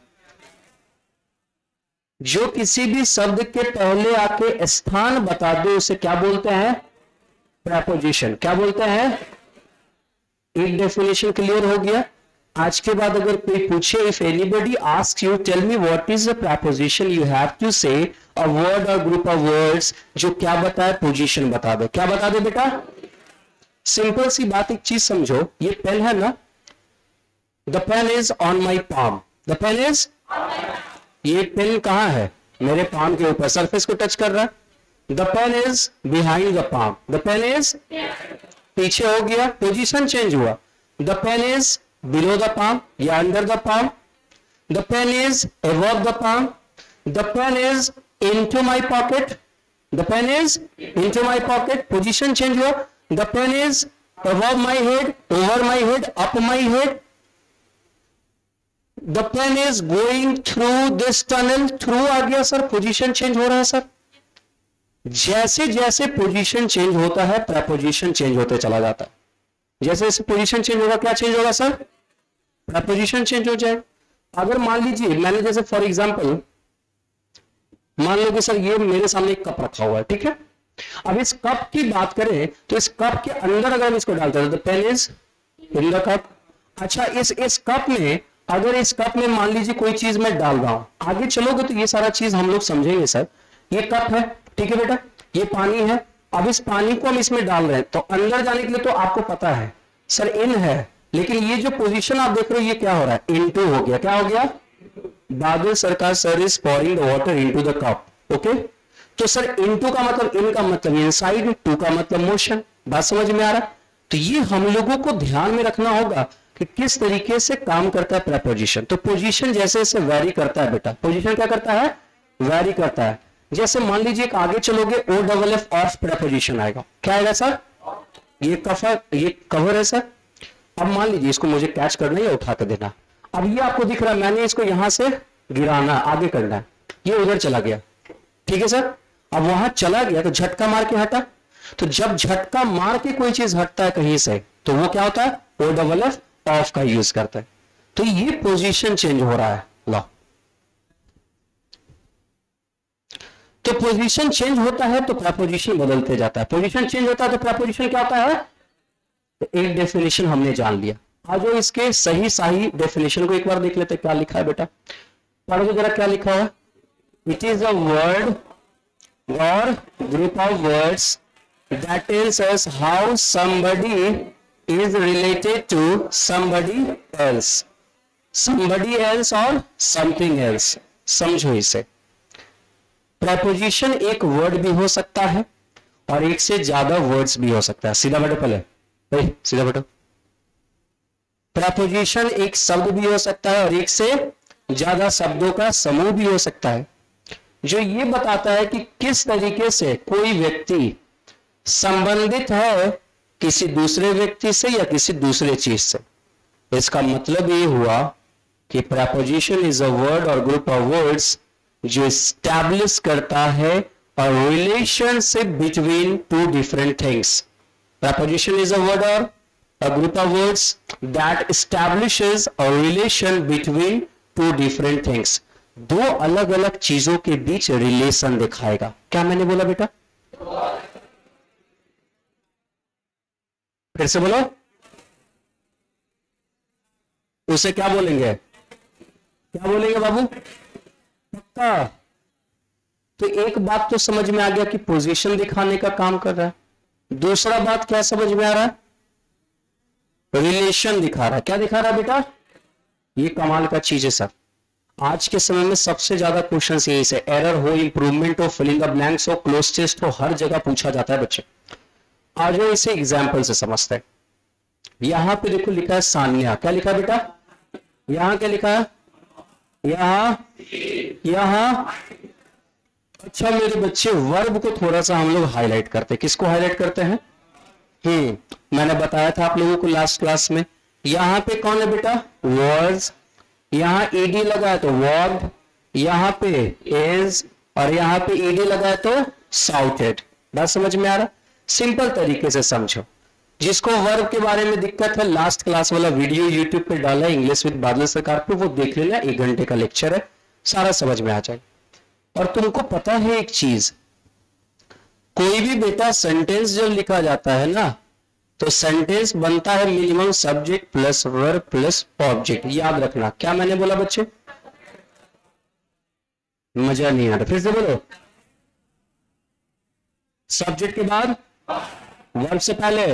जो किसी भी शब्द के पहले आके स्थान बता दे उसे क्या बोलते हैं, प्रेपोजिशन। क्या बोलते हैं, एक डेफिनेशन क्लियर हो गया। आज के बाद अगर कोई पूछे, if anybody asks you tell me what is the preposition, you have to say a word और ग्रुप ऑफ वर्ड्स जो क्या बताए, पोजीशन बता दे। क्या बता दे बेटा, सिंपल सी बात, एक चीज समझो, ये पेन है ना, the pen is on my palm, the pen is, ये पेन कहां है, मेरे पाम के ऊपर, सरफेस को टच कर रहा है। The pen is behind the palm, the pen is पीछे हो गया, पोजीशन चेंज हुआ। The pen is below the palm या under the palm, the pen is above the palm, the pen is into my pocket, the pen is into my pocket, position change हुआ। The pen is above my head, over my head, up my head. The pen is going through this tunnel, through आ गया sir, position change हो रहा है sir. जैसे जैसे position change होता है प्रेपोजिशन चेंज होते चला जाता है। जैसे जैसे पोजीशन चेंज होगा क्या चेंज होगा सर? प्रेपोजिशन चेंज हो जाए। अगर मान लीजिए मैंने जैसे फॉर एग्जांपल मान लो कि सर ये मेरे सामने एक कप रखा हुआ है, ठीक है। अब इस कप की बात करें तो इस कप के अंदर अगर हम इसको डालते हैं तो pen is in the cup. अच्छा इस कप में अगर इस कप में मान लीजिए कोई चीज मैं डाल रहा हूं, आगे चलोगे तो ये सारा चीज हम लोग समझेंगे सर। ये कप है, ठीक है बेटा, ये पानी है। अब इस पानी को हम इसमें डाल रहे हैं तो अंदर जाने के लिए तो आपको पता है सर इन है, लेकिन ये जो पोजीशन आप देख रहे हो ये क्या हो रहा है? इनटू हो गया। क्या हो गया? बादल सरकार sir is pouring the water into the cup. Okay, तो सर इनटू का मतलब इन का मतलब इनसाइड, टू का मतलब मोशन। बात समझ में आ रहा है? तो ये हम लोगों को ध्यान में रखना होगा कि किस तरीके से काम करता है प्रेपोजिशन। तो पोजीशन जैसे जैसे वैरी करता है बेटा, पोजीशन क्या करता है? वैरी करता है। जैसे मान लीजिए आगे चलोगे O double F of preposition आएगा। क्या आएगा सर? ये कवर, ये कवर है सर। अब मान लीजिए इसको मुझे कैच करना है या उठा कर देना। अब ये आपको दिख रहा है, मैंने इसको यहां से गिराना, आगे करना है, ये उधर चला गया, ठीक है सर। अब वहां चला गया तो झटका मार के हटा। तो जब झटका मार के कोई चीज हटता है कहीं से तो वो क्या होता है? ओ डबल एफ ऑफ का यूज करता है। तो ये पोजीशन चेंज हो रहा है। लो, तो पोजीशन चेंज होता है तो प्रेपोजिशन बदलते जाता है। पोजीशन चेंज होता है तो प्रेपोजिशन क्या होता है? तो एक डेफिनेशन हमने जान लिया। आज इसके सही डेफिनेशन को एक बार देख लेते, क्या लिखा है बेटा, पढ़ो जरा क्या लिखा है। इट इज अ वर्ड और group of words that tells us how somebody is related to somebody else or something else। समझो इसे। प्रेपोजिशन एक वर्ड भी हो सकता है और एक से ज्यादा वर्ड्स भी हो सकता है। सीधा बैठो पहले, सीधा बैठो। प्रेपोजिशन एक शब्द भी हो सकता है और एक से ज्यादा शब्दों का समूह भी हो सकता है, जो ये बताता है कि किस तरीके से कोई व्यक्ति संबंधित है किसी दूसरे व्यक्ति से या किसी दूसरे चीज से। इसका मतलब ये हुआ कि प्रेपोजिशन इज अ वर्ड और ग्रुप ऑफ वर्ड्स जो एस्टैब्लिश करता है a relationship between two different things. Preposition is a word और a group of words that establishes a relation between two different things. दो अलग अलग चीजों के बीच रिलेशन दिखाएगा। क्या मैंने बोला बेटा? फिर से बोलो, उसे क्या बोलेंगे? क्या बोलेंगे बाबू? पक्का। तो एक बात तो समझ में आ गया कि पोजीशन दिखाने का काम कर रहा है। दूसरा बात क्या समझ में आ रहा है? रिलेशन दिखा रहा है। क्या दिखा रहा है बेटा? ये कमाल का चीज है सर। आज के समय में सबसे ज्यादा क्वेश्चंस यही से, एरर हो, इंप्रूवमेंट हो, फिलिंग द ब्लैंक्स हो, क्लोज टेस्ट हो, हर जगह पूछा जाता है बच्चे। आज इसे एग्जाम्पल से समझते हैं। यहां पे देखो लिखा है सान्या। क्या लिखा है बेटा? यहां क्या लिखा है? यहां अच्छा मेरे बच्चे, वर्ब को थोड़ा सा हम लोग हाईलाइट करते हैं। किसको हाईलाइट करते हैं? मैंने बताया था आप लोगों को लास्ट क्लास में। यहां पे कौन है बेटा? वर्ड्स। यहां ईडी लगा है तो वर्ब, यहां पे इज और यहां पे ईडी लगा है तो साउटेड। बात समझ में आ रहा? सिंपल तरीके से समझो। जिसको वर्ब के बारे में दिक्कत है, लास्ट क्लास वाला वीडियो यूट्यूब पे डाला है इंग्लिश विद बादल सरकार पे, वो देख लेना। 1 घंटे का लेक्चर है, सारा समझ में आ जाए। और तुमको पता है एक चीज, कोई भी बेटा सेंटेंस जब लिखा जाता है ना तो सेंटेंस बनता है minimum subject plus verb plus object. याद रखना। क्या मैंने बोला बच्चे? मजा नहीं आ रहा, फिर से बोलो। सब्जेक्ट के बाद वर्ब से पहले,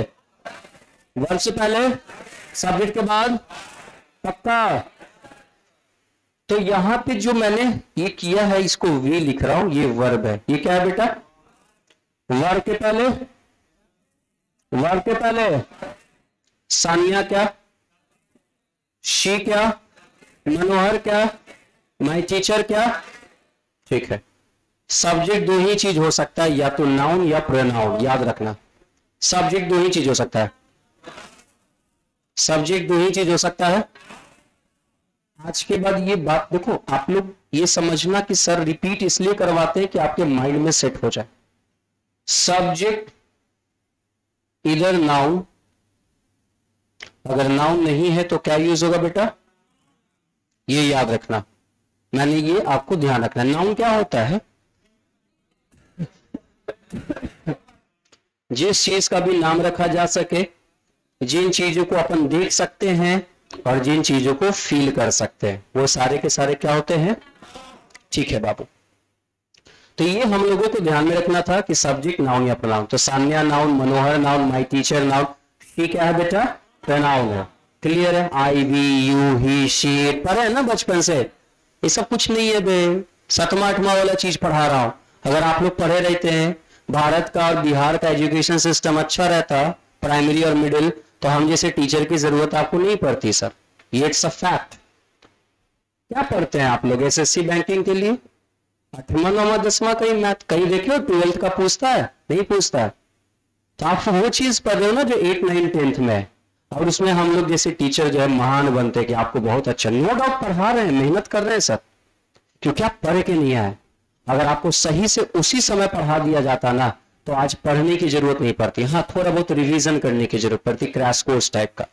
वर्ब से पहले सब्जेक्ट के बाद, पक्का। तो यहां पे जो मैंने ये किया है इसको वी लिख रहा हूं, ये वर्ब है। ये क्या है बेटा? वर्ब के पहले, वर्ब के पहले सानिया क्या, शी क्या, मनोहर क्या, माय टीचर क्या, ठीक है। सब्जेक्ट दो ही चीज हो सकता है, या तो नाउन या प्रोनाउन, याद रखना। सब्जेक्ट दो ही चीज हो सकता है, सब्जेक्ट दो ही चीज हो सकता है। आज के बाद ये बात देखो, आप लोग ये समझना कि सर रिपीट इसलिए करवाते हैं कि आपके माइंड में सेट हो जाए। सब्जेक्ट इधर नाउन, अगर नाउन नहीं है तो क्या यूज होगा बेटा, ये याद रखना, मैंने ये आपको ध्यान रखना। नाउन क्या होता है, जिस चीज का भी नाम रखा जा सके, जिन चीजों को अपन देख सकते हैं और जिन चीजों को फील कर सकते हैं, वो सारे के सारे क्या होते हैं। ठीक है बाबू, तो ये हम लोगों को ध्यान में रखना था कि सब्जेक्ट नाउन या प्रोनाउन। तो Sanya noun, Manohar noun, my teacher noun, ठीक क्या है बेटा, प्रोनाउन है। क्लियर है, I we you he she, पढ़े है ना बचपन से, ये सब कुछ नहीं है बे, 7वां 8वां वाला चीज पढ़ा रहा हूं। अगर आप लोग पढ़े रहते हैं, भारत का और बिहार का एजुकेशन सिस्टम अच्छा रहता, प्राइमरी और मिडिल, तो हम जैसे टीचर की जरूरत आपको नहीं पड़ती सर, ये इट्स अ फैक्ट। क्या पढ़ते हैं आप लोग एसएससी बैंकिंग के लिए, 8वां 9वां 10वां, कहीं मैथ, कहीं देखियो 12th का पूछता है, नहीं पूछता है। तो आप वो चीज पढ़ रहे हो ना जो 8 9 10th में है, और उसमें हम लोग जैसे टीचर जो है महान बनते हैं कि आपको बहुत अच्छा, नो डाउट पढ़ा रहे हैं, मेहनत कर रहे हैं सर, क्योंकि आप पढ़ के नहीं आए। अगर आपको सही से उसी समय पढ़ा दिया जाता ना, तो आज पढ़ने की जरूरत नहीं पड़ती। हाँ, थोड़ा बहुत रिवीजन करने की जरूरत पड़ती, क्रैश कोर्स टाइप का।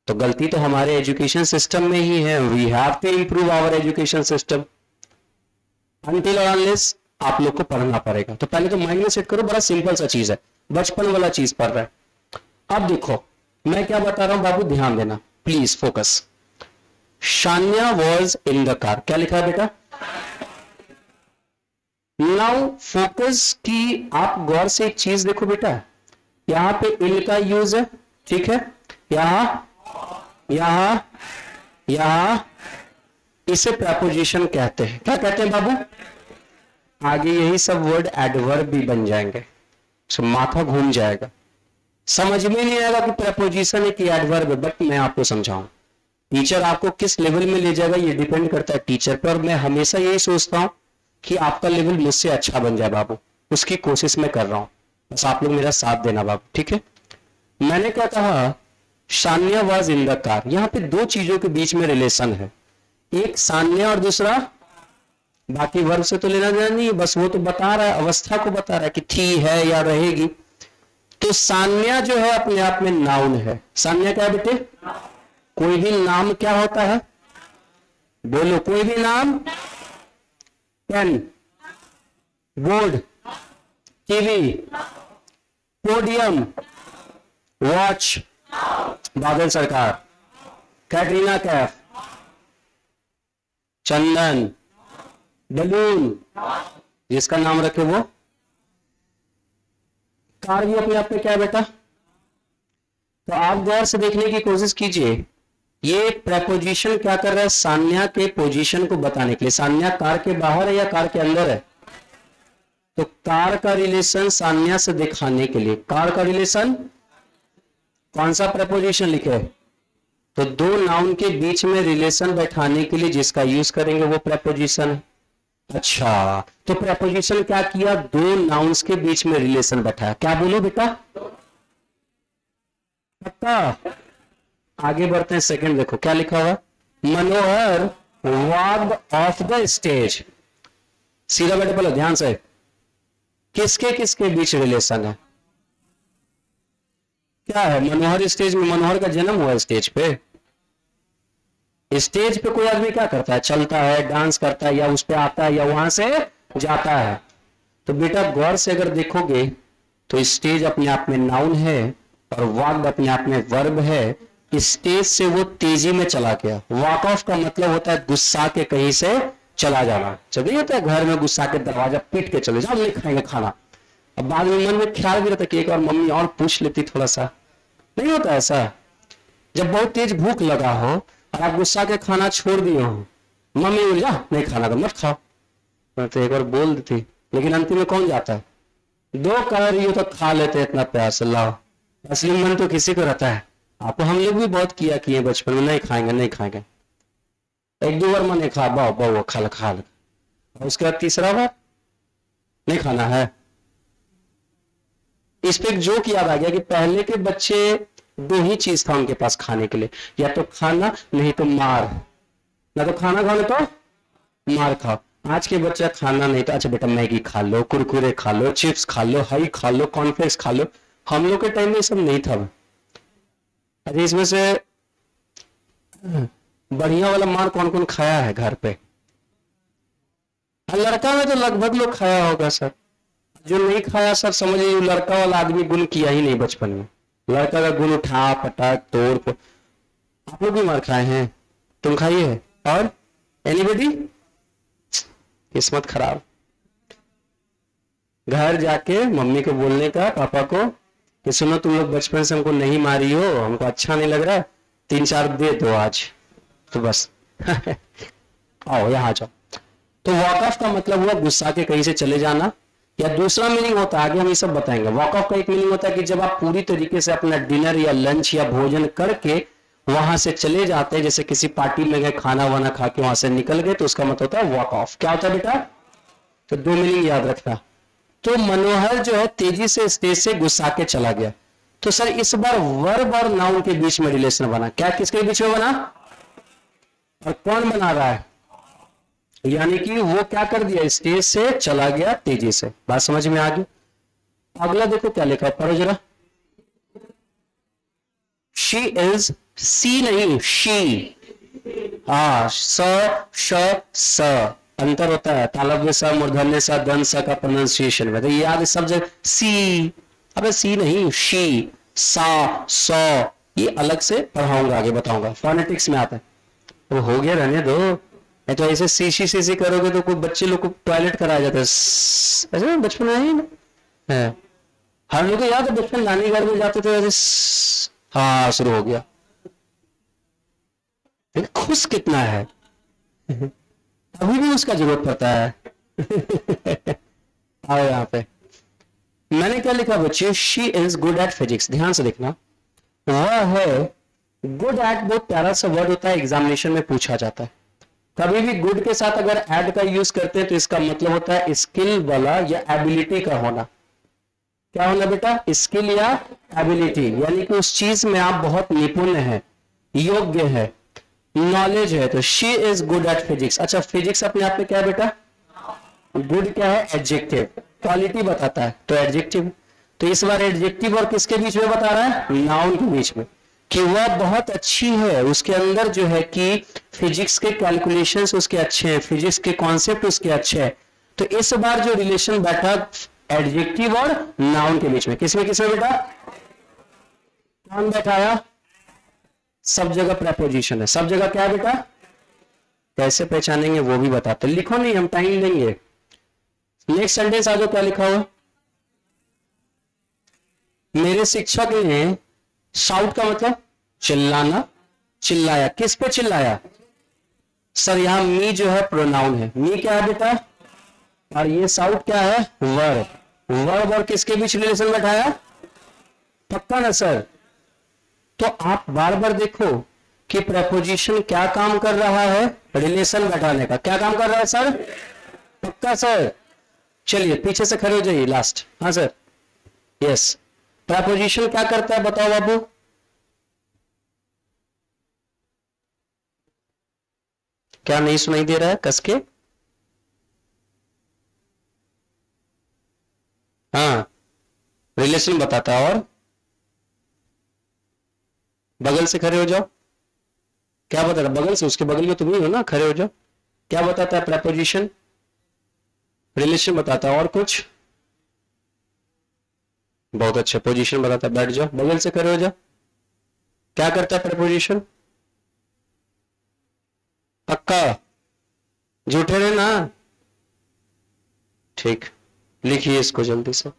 तो गलती तो हमारे एजुकेशन सिस्टम में ही है। We have to improve our education system. Until और अनलेस आप लोग को पढ़ना पड़ेगा। तो पहले तो माइंड में सेट करो, बड़ा सिंपल सा चीज है, बचपन वाला चीज पढ़ रहा है। अब देखो मैं क्या बता रहा हूं बाबू, ध्यान देना please, focus. Shanya was in the car, क्या लिखा है बेटा, नाउ फोकस की आप गौर से एक चीज देखो बेटा, यहां पे इन का यूज है, ठीक है, यहां यहां यहां, इसे प्रपोजिशन कहते हैं। क्या कहते हैं बाबू, आगे यही सब वर्ड एडवर्ब भी बन जाएंगे, तो माथा घूम जाएगा, समझ में नहीं आएगा कि प्रपोजिशन है कि एडवर्ब है। बट मैं आपको समझाऊं, टीचर आपको किस लेवल में ले जाएगा ये डिपेंड करता है टीचर पर। और मैं हमेशा यही सोचता हूं कि आपका लेवल मुझसे अच्छा बन जाए बाबू, उसकी कोशिश मैं कर रहा हूं, बस आप लोग मेरा साथ देना बाबू, ठीक है। मैंने क्या कहा, Sanya was in the car, यहां पे दो चीजों के बीच में रिलेशन है, एक सान्या और दूसरा, बाकी वर्ब से तो लेना देना नहीं, बस वो तो बता रहा है, अवस्था को बता रहा है कि थी, है या रहेगी। तो सान्या जो है अपने आप में नाउन है। सान्या क्या है बेटे, कोई भी नाम क्या होता है, बोलो, कोई भी नाम, pen, board, TV, podium, watch, Badal Sarkar, Katrina Kaif, चंदन, बलून, जिसका नाम रखे वो। कार भी अपने आप में क्या है बेटा, तो आप गौर से देखने की कोशिश कीजिए, ये प्रपोजिशन क्या कर रहा है, सान्या के पोजीशन को बताने के लिए। सान्या कार के बाहर है या कार के अंदर है, तो कार का रिलेशन सान्या से दिखाने के लिए, कार का रिलेशन कौन सा प्रपोजिशन लिखे है, तो दो नाउन के बीच में रिलेशन बैठाने के लिए जिसका यूज करेंगे वो प्रपोजिशन है। अच्छा, तो प्रपोजिशन क्या किया, दो नाउन्स के बीच में रिलेशन बैठाया। क्या बोलो बेटा, पक्का। आगे बढ़ते हैं, सेकंड देखो क्या लिखा हुआ, मनोहर वॉक्ड ऑफ द स्टेज। सीधा बेटे बोलो ध्यान से, किसके किसके बीच रिलेशन है, क्या है, मनोहर स्टेज में, मनोहर का जन्म हुआ स्टेज पे। स्टेज पे कोई आदमी क्या करता है, चलता है, डांस करता है, या उस पे आता है, या वहां से जाता है। तो बेटा गौर से अगर देखोगे तो स्टेज अपने आप में नाउन है और वॉक्ड अपने आप में वर्ब है। स्टेज से वो तेजी में चला गया। वॉक ऑफ का मतलब होता है गुस्सा के कहीं से चला जाना। जब नहीं होता है घर में गुस्सा के दरवाजा पीट के चले जाओ, नहीं खाएंगे खाना, अब बाद में मन में ख्याल भी रहता कि एक बार मम्मी और पूछ लेती थोड़ा सा, नहीं होता ऐसा। जब बहुत तेज भूख लगा हो और आप गुस्सा के खाना छोड़ दिए हो, मम्मी बोल जा नहीं खाना तो मत खाओ, तो एक बार बोल देती, लेकिन अंतिम में कौन जाता है, दो कलर तो खा लेते इतना प्यार से, लाओ। असली मन तो किसी को रहता है। आपको हम लोग भी बहुत किया किए बचपन में, नहीं खाएंगे नहीं खाएंगे, एक दो बार मन खा, बाओ बाओ खा ल, और उसके बाद तीसरा बार नहीं खाना है। इस पे एक जोक याद आ गया कि पहले के बच्चे दो ही चीज था उनके पास खाने के लिए, या तो खाना नहीं तो मार, ना तो खाना खाओ तो मार खाओ। आज के बच्चा खाना नहीं तो अच्छा बेटा मैगी खा लो, कुरकुरे खा लो, चिप्स खा लो, हरी खा लो, कॉर्नफ्लेक्स खा लो। हम लोग के टाइम में सब नहीं था। अरे इसमें से बढ़िया वाला मार कौन कौन खाया है घर पे? लड़का में तो लगभग लोग खाया होगा सर। जो नहीं खाया सर समझ लीजिए लड़का वाला आदमी गुण किया ही नहीं बचपन में। लड़का का गुण उठा पटाख तोड़। आप लोग भी मार खाए हैं? तुम खाइए है? और एनीबडी? किस्मत खराब। घर जाके मम्मी को बोलने का, पापा को, कि सुनो तुम लोग बचपन से हमको नहीं मारी हो, हमको अच्छा नहीं लग रहा, 3-4 दे दो आज तो बस। आओ यहाँ जाओ। तो वॉक ऑफ का मतलब हुआ गुस्सा के कहीं से चले जाना, या दूसरा मीनिंग होता है आगे हम ये सब बताएंगे। वॉक ऑफ का एक मीनिंग होता है कि जब आप पूरी तरीके से अपना डिनर या लंच या भोजन करके वहां से चले जाते हैं, जैसे किसी पार्टी में गए खाना वाना खा के वहां से निकल गए, तो उसका मतलब होता है वॉक ऑफ। क्या होता है बेटा? तो 2 मीनिंग याद रखना। तो मनोहर जो है तेजी से स्टेज से गुस्सा के चला गया। तो सर इस बार वर्ब और नाउन के बीच में रिलेशन बना। क्या किसके बीच में बना? और कौन बना रहा है? यानी कि वो क्या कर दिया, स्टेज से चला गया तेजी से। बात समझ में आ गई? अगला देखो क्या लिखा, पढ़ो जरा। शी इज, सी नहीं शी। हाँ स श स अंतर होता है। तालव्य स, मूर्धन्य स, दंत स का प्रोनाउंसिएशन में तो याद सब जगह सी। अबे सी नहीं शी, सा, सौ, ये अलग से पढ़ाऊंगा, आगे बताऊंगा, फोनेटिक्स में आता है। वो हो गया, रहने दो। नहीं तो ऐसे सीसी सीसी करोगे तो कोई बच्चे लोग को टॉयलेट कराया जाता है ऐसे बचपन में ही ना है। हम लोग को याद है बचपन नानी घर में जाते थे ऐसे हाँ शुरू हो गया। खुश कितना है अभी भी उसका जरूरत पड़ता है। आओ यहाँ पे मैंने क्या लिखा बच्चे, she is good at physics. ध्यान से देखना, वह है गुड एट, बहुत प्यारा सा वर्ड होता है, एग्जामिनेशन में पूछा जाता है। कभी भी गुड के साथ अगर एड का यूज करते हैं तो इसका मतलब होता है स्किल वाला या एबिलिटी का होना। क्या होना बेटा? स्किल या एबिलिटी, यानी कि उस चीज में आप बहुत निपुण हैं, योग्य है, नॉलेज है। तो she is good at physics. अच्छा फिजिक्स अपने आप में क्या है बेटा? गुड क्या है? एडजेक्टिव, क्वालिटी बताता है तो एडजेक्टिव। तो इस बार एडजेक्टिव और किसके बीच में बता रहा है? नाउन के बीच में, कि वह बहुत अच्छी है, उसके अंदर जो है कि फिजिक्स के कैलकुलेशंस उसके अच्छे हैं, फिजिक्स के कॉन्सेप्ट उसके अच्छे हैं। तो इस बार जो रिलेशन बैठा एडजेक्टिव और नाउन के बीच में, किसमें किसमें बेटा? कौन बैठाया? सब जगह प्रेपोजिशन है। सब जगह क्या है बेटा? कैसे पहचानेंगे वो भी बताते, लिखो नहीं, हम टाइम देंगे। नेक्स्ट सेंटेंस आ जाओ, क्या लिखा हुआ? मेरे शिक्षक ने, शाउट का मतलब चिल्लाना, चिल्लाया। किस पे चिल्लाया? सर यहां मी जो है प्रोनाउन है, मी क्या है बेटा? और ये शाउट क्या है? वर्ब। वर्ब और किसके बीच रिलेशन बैठाया? पक्का ना सर? तो आप बार बार देखो कि प्रेपोजिशन क्या काम कर रहा है? रिलेशन बैठाने का। क्या काम कर रहा है सर? पक्का सर? चलिए पीछे से खड़े हो जाइए लास्ट। हाँ सर, यस। प्रेपोजिशन क्या करता है बताओ बाबू? क्या नहीं सुनाई दे रहा है? कसके हाँ, रिलेशन बताता है। और बगल से खड़े हो जाओ। क्या बता रहा? बगल से, उसके बगल में तुम ही हो ना, खड़े हो जाओ। क्या बताता है प्रेपोजिशन? रिलेशन बताता है। और कुछ? बहुत अच्छा, पोजीशन बताता है। बैठ जाओ, बगल से खड़े हो जाओ। क्या करता है प्रेपोजिशन? पक्का? झूठे रहे ना? ठीक, लिखिए इसको जल्दी से।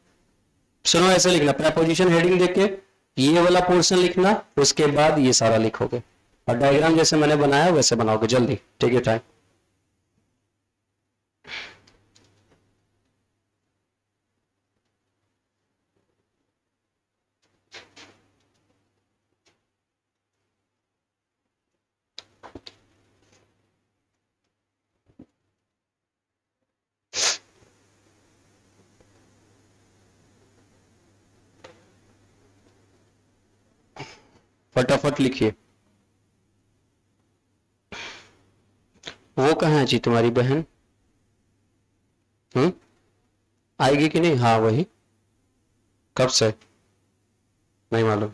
सुनो ऐसे लिखना, प्रेपोजिशन हेडिंग देख के ये वाला पोर्शन लिखना, उसके बाद ये सारा लिखोगे, और डायग्राम जैसे मैंने बनाया वैसे बनाओगे। जल्दी, टेक योर टाइम। फटाफट लिखिए। वो कहाँ है जी तुम्हारी बहन? आएगी कि नहीं? हाँ वही। कब से? नहीं मालूम।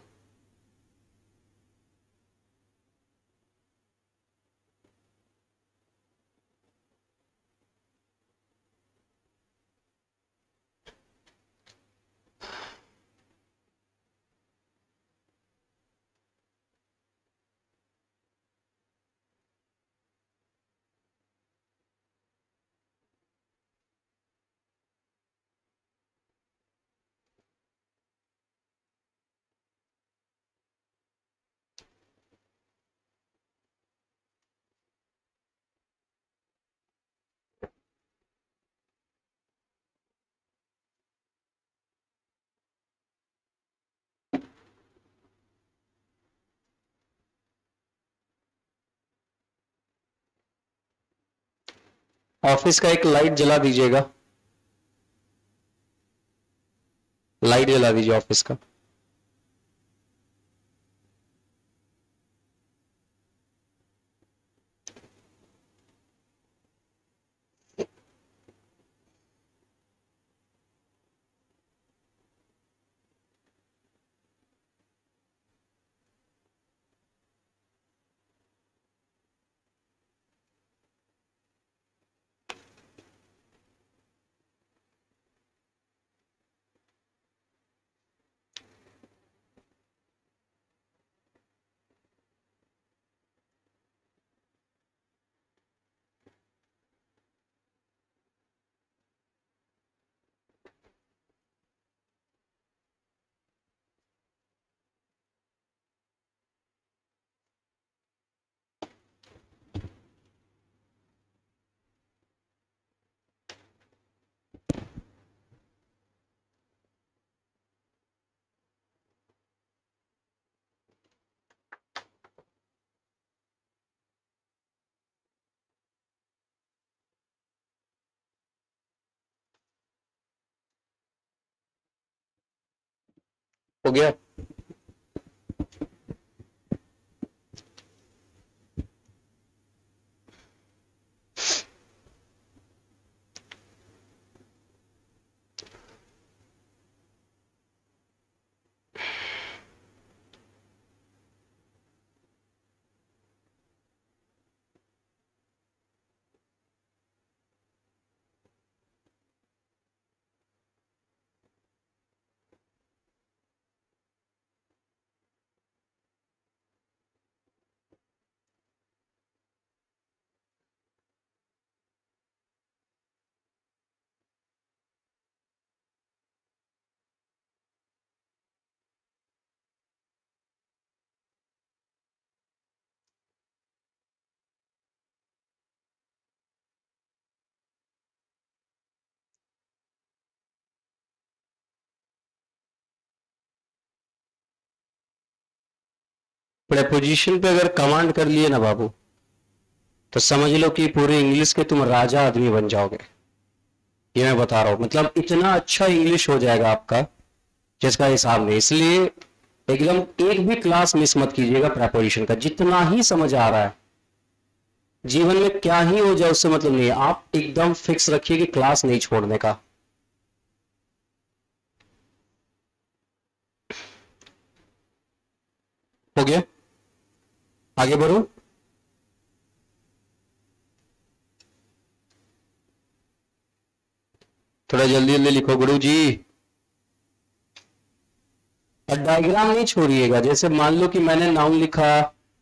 ऑफिस का एक लाइट जला दीजिएगा, लाइट जला दीजिए ऑफिस का। हो गया? प्रेपोजिशन पे अगर कमांड कर लिए ना बाबू, तो समझ लो कि पूरे इंग्लिश के तुम राजा आदमी बन जाओगे। ये मैं बता रहा हूं, मतलब इतना अच्छा इंग्लिश हो जाएगा आपका जिसका हिसाब नहीं। इसलिए एकदम एक भी क्लास मिस मत कीजिएगा प्रेपोजिशन का, जितना ही समझ आ रहा है। जीवन में क्या ही हो जाए उससे मतलब नहीं है, आप एकदम फिक्स रखिए कि क्लास नहीं छोड़ने का। हो गया? आगे बढ़ो। थोड़ा जल्दी जल्दी लिखो गुरु जी। और डायग्राम नहीं छोड़िएगा। जैसे मान लो कि मैंने नाउन लिखा,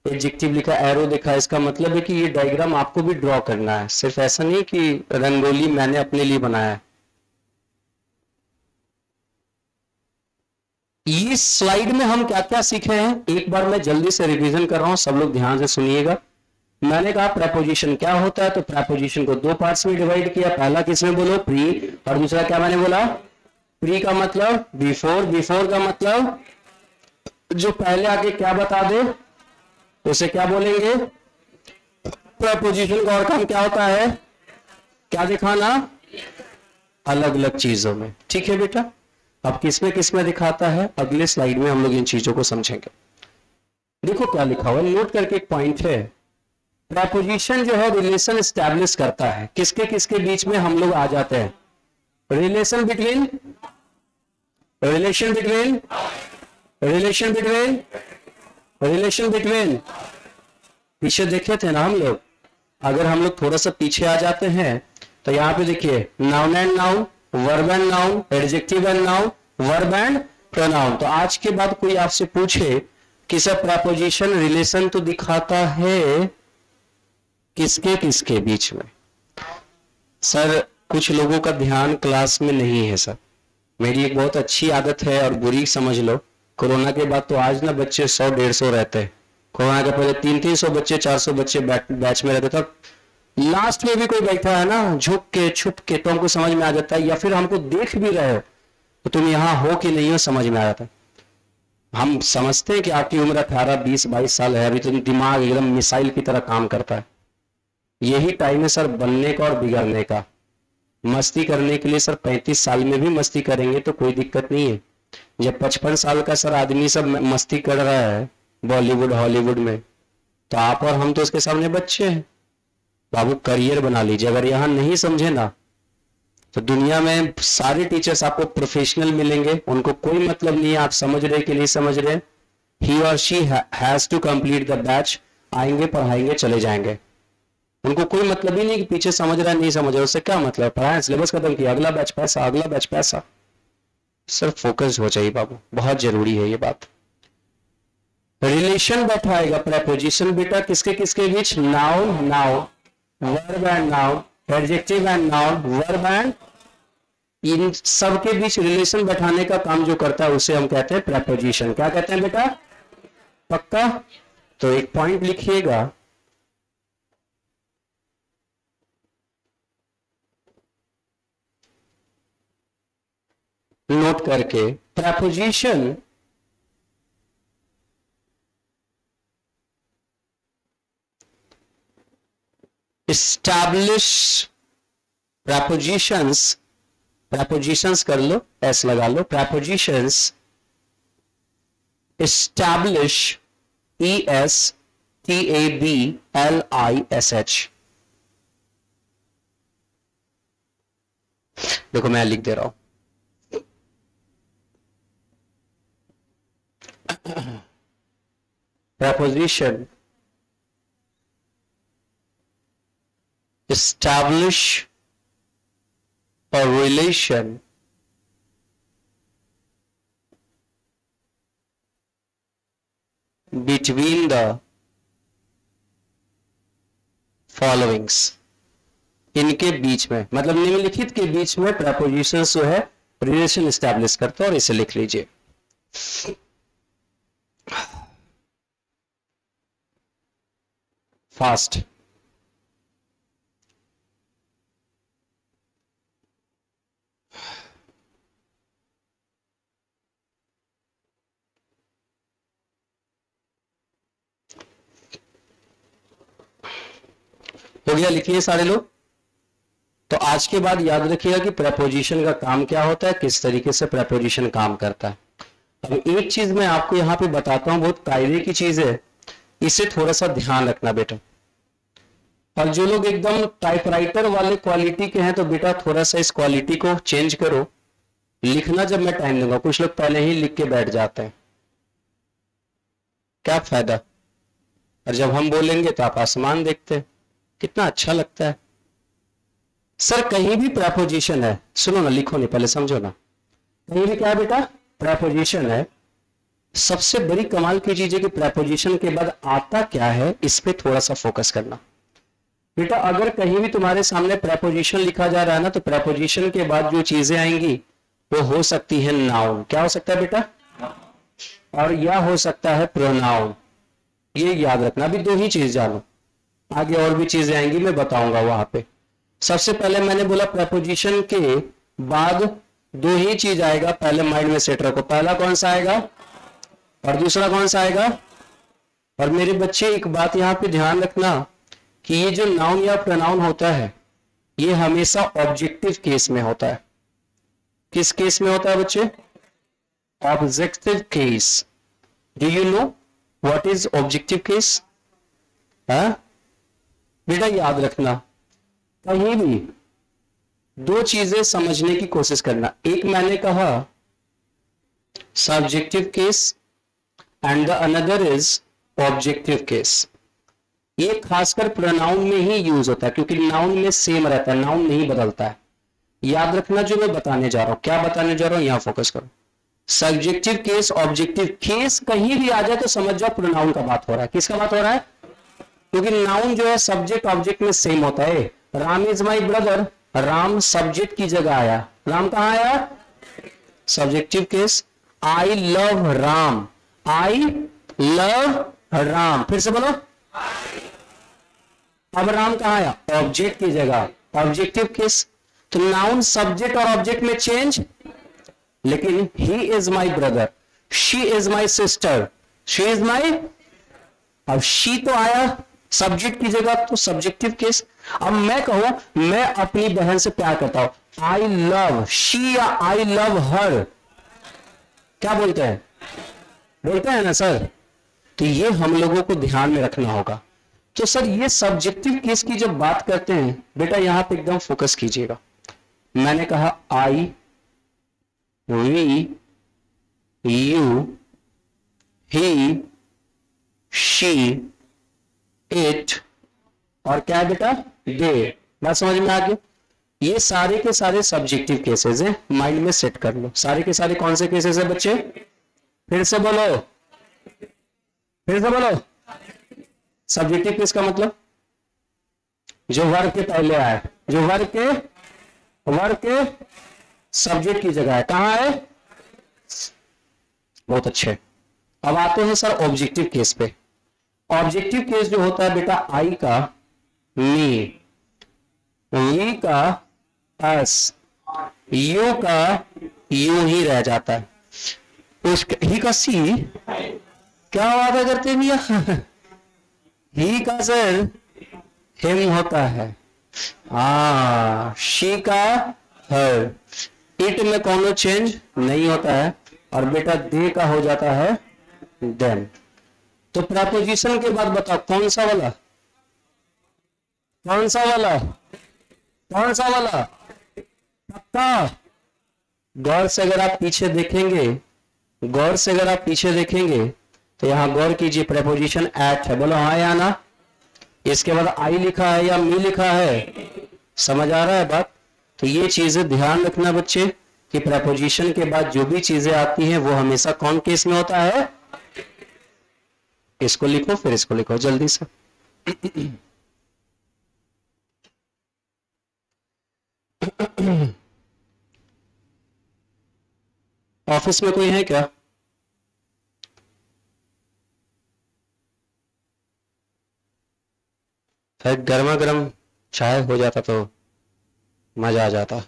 एडजेक्टिव लिखा, एरो लिखा, इसका मतलब है कि ये डायग्राम आपको भी ड्रॉ करना है। सिर्फ ऐसा नहीं कि रंगोली मैंने अपने लिए बनाया है। इस स्लाइड में हम क्या क्या सीखे हैं, एक बार मैं जल्दी से रिवीजन कर रहा हूं, सब लोग ध्यान से सुनिएगा। मैंने कहा प्रेपोजिशन क्या होता है, तो प्रेपोजिशन को दो पार्ट्स में डिवाइड किया। पहला किसमें बोलो? प्री। और दूसरा क्या मैंने बोला? प्री का मतलब बिफोर, बिफोर का मतलब जो पहले आके क्या बता दे उसे क्या बोलेंगे? प्रेपोजिशन का और काम क्या होता है? क्या दिखाना? अलग अलग चीजों में। ठीक है बेटा, अब किसमें किसमें दिखाता है अगले स्लाइड में हम लोग इन चीजों को समझेंगे। देखो क्या लिखा हुआ, नोट करके एक पॉइंट है। प्रेपोजिशन जो है रिलेशन एस्टैब्लिश करता है, किसके किसके बीच में हम लोग आ जाते हैं, relation between relation between relation between relation between पीछे देखे थे ना हम लोग, अगर हम लोग थोड़ा सा पीछे आ जाते हैं तो यहाँ पे देखिए noun and noun, verb and noun, adjective and noun, verb and pronoun. तो आज के बाद कोई आपसे पूछे कि सर प्रेपोजिशन रिलेशन तो दिखाता है किसके किसके बीच में, सर कुछ लोगों का ध्यान क्लास में नहीं है सर। मेरी एक बहुत अच्छी आदत है और बुरी समझ लो, कोरोना के बाद तो आज ना बच्चे 100-150 रहते हैं, कोरोना के पहले 300-300 बच्चे 400 बच्चे बैच में रहते थे। लास्ट में भी कोई बैठा है ना झुक के छुप के, तो हमको समझ में आ जाता है, या फिर हमको देख भी रहे हो तो तुम यहाँ हो कि नहीं हो समझ में आ जाता है। हम समझते हैं कि आपकी उम्र 18-20-22 साल है, अभी तो दिमाग एकदम मिसाइल की तरह काम करता है। यही टाइम है सर बनने का और बिगड़ने का। मस्ती करने के लिए सर 35 साल में भी मस्ती करेंगे तो कोई दिक्कत नहीं है। जब 55 साल का सर आदमी सब मस्ती कर रहा है बॉलीवुड हॉलीवुड में, तो आप और हम तो उसके सामने बच्चे हैं। बाबू करियर बना लीजिए, अगर यहाँ नहीं समझे ना तो दुनिया में सारे टीचर्स आपको प्रोफेशनल मिलेंगे, उनको कोई मतलब नहीं है आप समझ रहे कि नहीं समझ रहे। ही और she has to complete the batch, आएंगे पढ़ाएंगे चले जाएंगे, उनको कोई मतलब ही नहीं कि पीछे समझ रहा है नहीं समझ रहा, उससे क्या मतलब, पढ़ाया सिलेबस खत्म किया, अगला बैच पैसा, अगला बैच पैसा। सर फोकस हो चाहिए बाबू, बहुत जरूरी है ये बात। रिलेशन बैठाएगा प्रेपोजिशन बेटा किसके किसके बीच, noun noun, verb and noun, adjective and noun, verb and, इन सबके बीच रिलेशन बैठाने का काम जो करता है उसे हम कहते हैं प्रेपोजिशन। क्या कहते हैं बेटा, पक्का? तो एक पॉइंट लिखिएगा, नोट करके, प्रेपोजिशन एस्टैब्लिश, प्रेपोजिशंस, प्रेपोजिशंस कर लो, एस लगा लो, प्रेपोजिशंस एस्टैब्लिश, ESTABLISH। देखो मैं लिख दे रहा हूं, preposition establish a relation between the followings, इनके बीच में, मतलब निम्नलिखित के बीच में preposition जो है रिलेशन एस्टैब्लिश करता है, और इसे लिख लीजिए। फास्ट, हो गया, लिखिए सारे लोग। तो आज के बाद याद रखिएगा कि प्रेपोजिशन का काम क्या होता है, किस तरीके से प्रेपोजिशन काम करता है। अब एक चीज मैं आपको यहाँ पे बताता हूं, बहुत कायदे की चीज है, इसे थोड़ा सा ध्यान रखना बेटा। और जो लोग एकदम टाइपराइटर वाले क्वालिटी के हैं तो बेटा थोड़ा सा इस क्वालिटी को चेंज करो, लिखना जब मैं टाइम दूंगा। कुछ लोग पहले ही लिख के बैठ जाते हैं, क्या फायदा, और जब हम बोलेंगे तो आप आसमान देखते हैं, कितना अच्छा लगता है। सर कहीं भी प्रेपोजिशन है, सुनो ना, लिखो नहीं, पहले समझो ना, कहीं भी क्या है बेटा, प्रेपोजिशन है। सबसे बड़ी कमाल की चीज है कि प्रेपोजिशन के बाद आता क्या है, इस पे थोड़ा सा फोकस करना बेटा। अगर कहीं भी तुम्हारे सामने प्रेपोजिशन लिखा जा रहा है ना, तो प्रेपोजिशन के बाद जो चीजें आएंगी वो हो सकती है नाउन, क्या हो सकता है बेटा, और या हो सकता है प्रोनाउन। ये याद रखना, अभी दो ही चीज जानो, आगे और भी चीजें आएंगी मैं बताऊंगा वहां पे। सबसे पहले मैंने बोला प्रेपोजिशन के बाद दो ही चीज आएगा, पहले माइंड में सेट रखो, पहला कौन सा आएगा और दूसरा कौन सा आएगा। और मेरे बच्चे एक बात यहां पे ध्यान रखना कि ये जो नाउन या प्रोनाउन होता है ये हमेशा ऑब्जेक्टिव केस में होता है। किस केस में होता है बच्चे, objective case. Do you know what is objective case? बेटा याद रखना, कहीं भी दो चीजें समझने की कोशिश करना। एक मैंने कहा subjective case and the another is objective case. ये खासकर प्रोनाउन में ही यूज होता है, क्योंकि नाउन में सेम रहता है, नाउन नहीं बदलता है। याद रखना जो मैं बताने जा रहा हूं, क्या बताने जा रहा हूं, यहां फोकस करो। सब्जेक्टिव केस, ऑब्जेक्टिव केस कहीं भी आ जाए तो समझ जाओ प्रोनाउन का बात हो रहा है। किसका बात हो रहा है? क्योंकि नाउन जो है सब्जेक्ट ऑब्जेक्ट में सेम होता है। Ram is my brother, Ram subject की जगह आया, राम कहां आया? Subjective case. I love Ram, I love Ram, फिर से बोलो। अब राम कहां आया? ऑब्जेक्ट की जगह, ऑब्जेक्टिव केस। तो नाउन सब्जेक्ट और ऑब्जेक्ट में चेंज, लेकिन he is my brother, she is my sister, she is my, अब शी तो आया सब्जेक्ट की जगह, तो सब्जेक्टिव केस। अब मैं कहूं मैं अपनी बहन से प्यार करता हूं, आई लव शी या आई लव हर, क्या बोलते हैं? बोलते हैं ना सर। तो ये हम लोगों को ध्यान में रखना होगा। तो सर ये सब्जेक्टिव केस की जब बात करते हैं बेटा, यहां पे एकदम फोकस कीजिएगा। मैंने कहा I, we, you, he, she, it, और क्या है बेटा? दे। बात समझ में आ गई? ये सारे के सारे सब्जेक्टिव केसेस हैं, माइंड में सेट कर लो। सारे के सारे कौन से केसेस है बच्चे? फिर से बोलो, फिर से बोलो। सब्जेक्टिव केस का मतलब जो वर्ब के पहले आए, जो वर्ब के सब्जेक्ट की जगह है। कहां है? बहुत अच्छे। अब आते हैं सर ऑब्जेक्टिव केस पे। ऑब्जेक्टिव केस जो होता है बेटा, आई का मी, वी का अस, यू का यू ही रह जाता है, ही का सी, क्या वादा करते भैया? ही का सर हिम होता है, शी का हर, इट में कोनो चेंज नहीं होता है, और बेटा दे का हो जाता है देम। तो प्रेपोजिशन के बाद बताओ कौन सा वाला, कौन सा वाला, कौन सा वाला? पक्का? गौर से अगर आप पीछे देखेंगे, गौर से अगर आप पीछे देखेंगे तो यहां गौर कीजिए, प्रेपोजिशन एट है। बोलो हाँ या ना? इसके बाद आई लिखा है या मी लिखा है? समझ आ रहा है बात? तो ये चीजें ध्यान रखना बच्चे कि प्रेपोजिशन के बाद जो भी चीजें आती हैं वो हमेशा कौन केस में होता है? इसको लिखो, फिर इसको लिखो जल्दी से। ऑफिस में कोई है क्या? फिर गर्मा गर्म चाय हो जाता तो मजा आ जाता।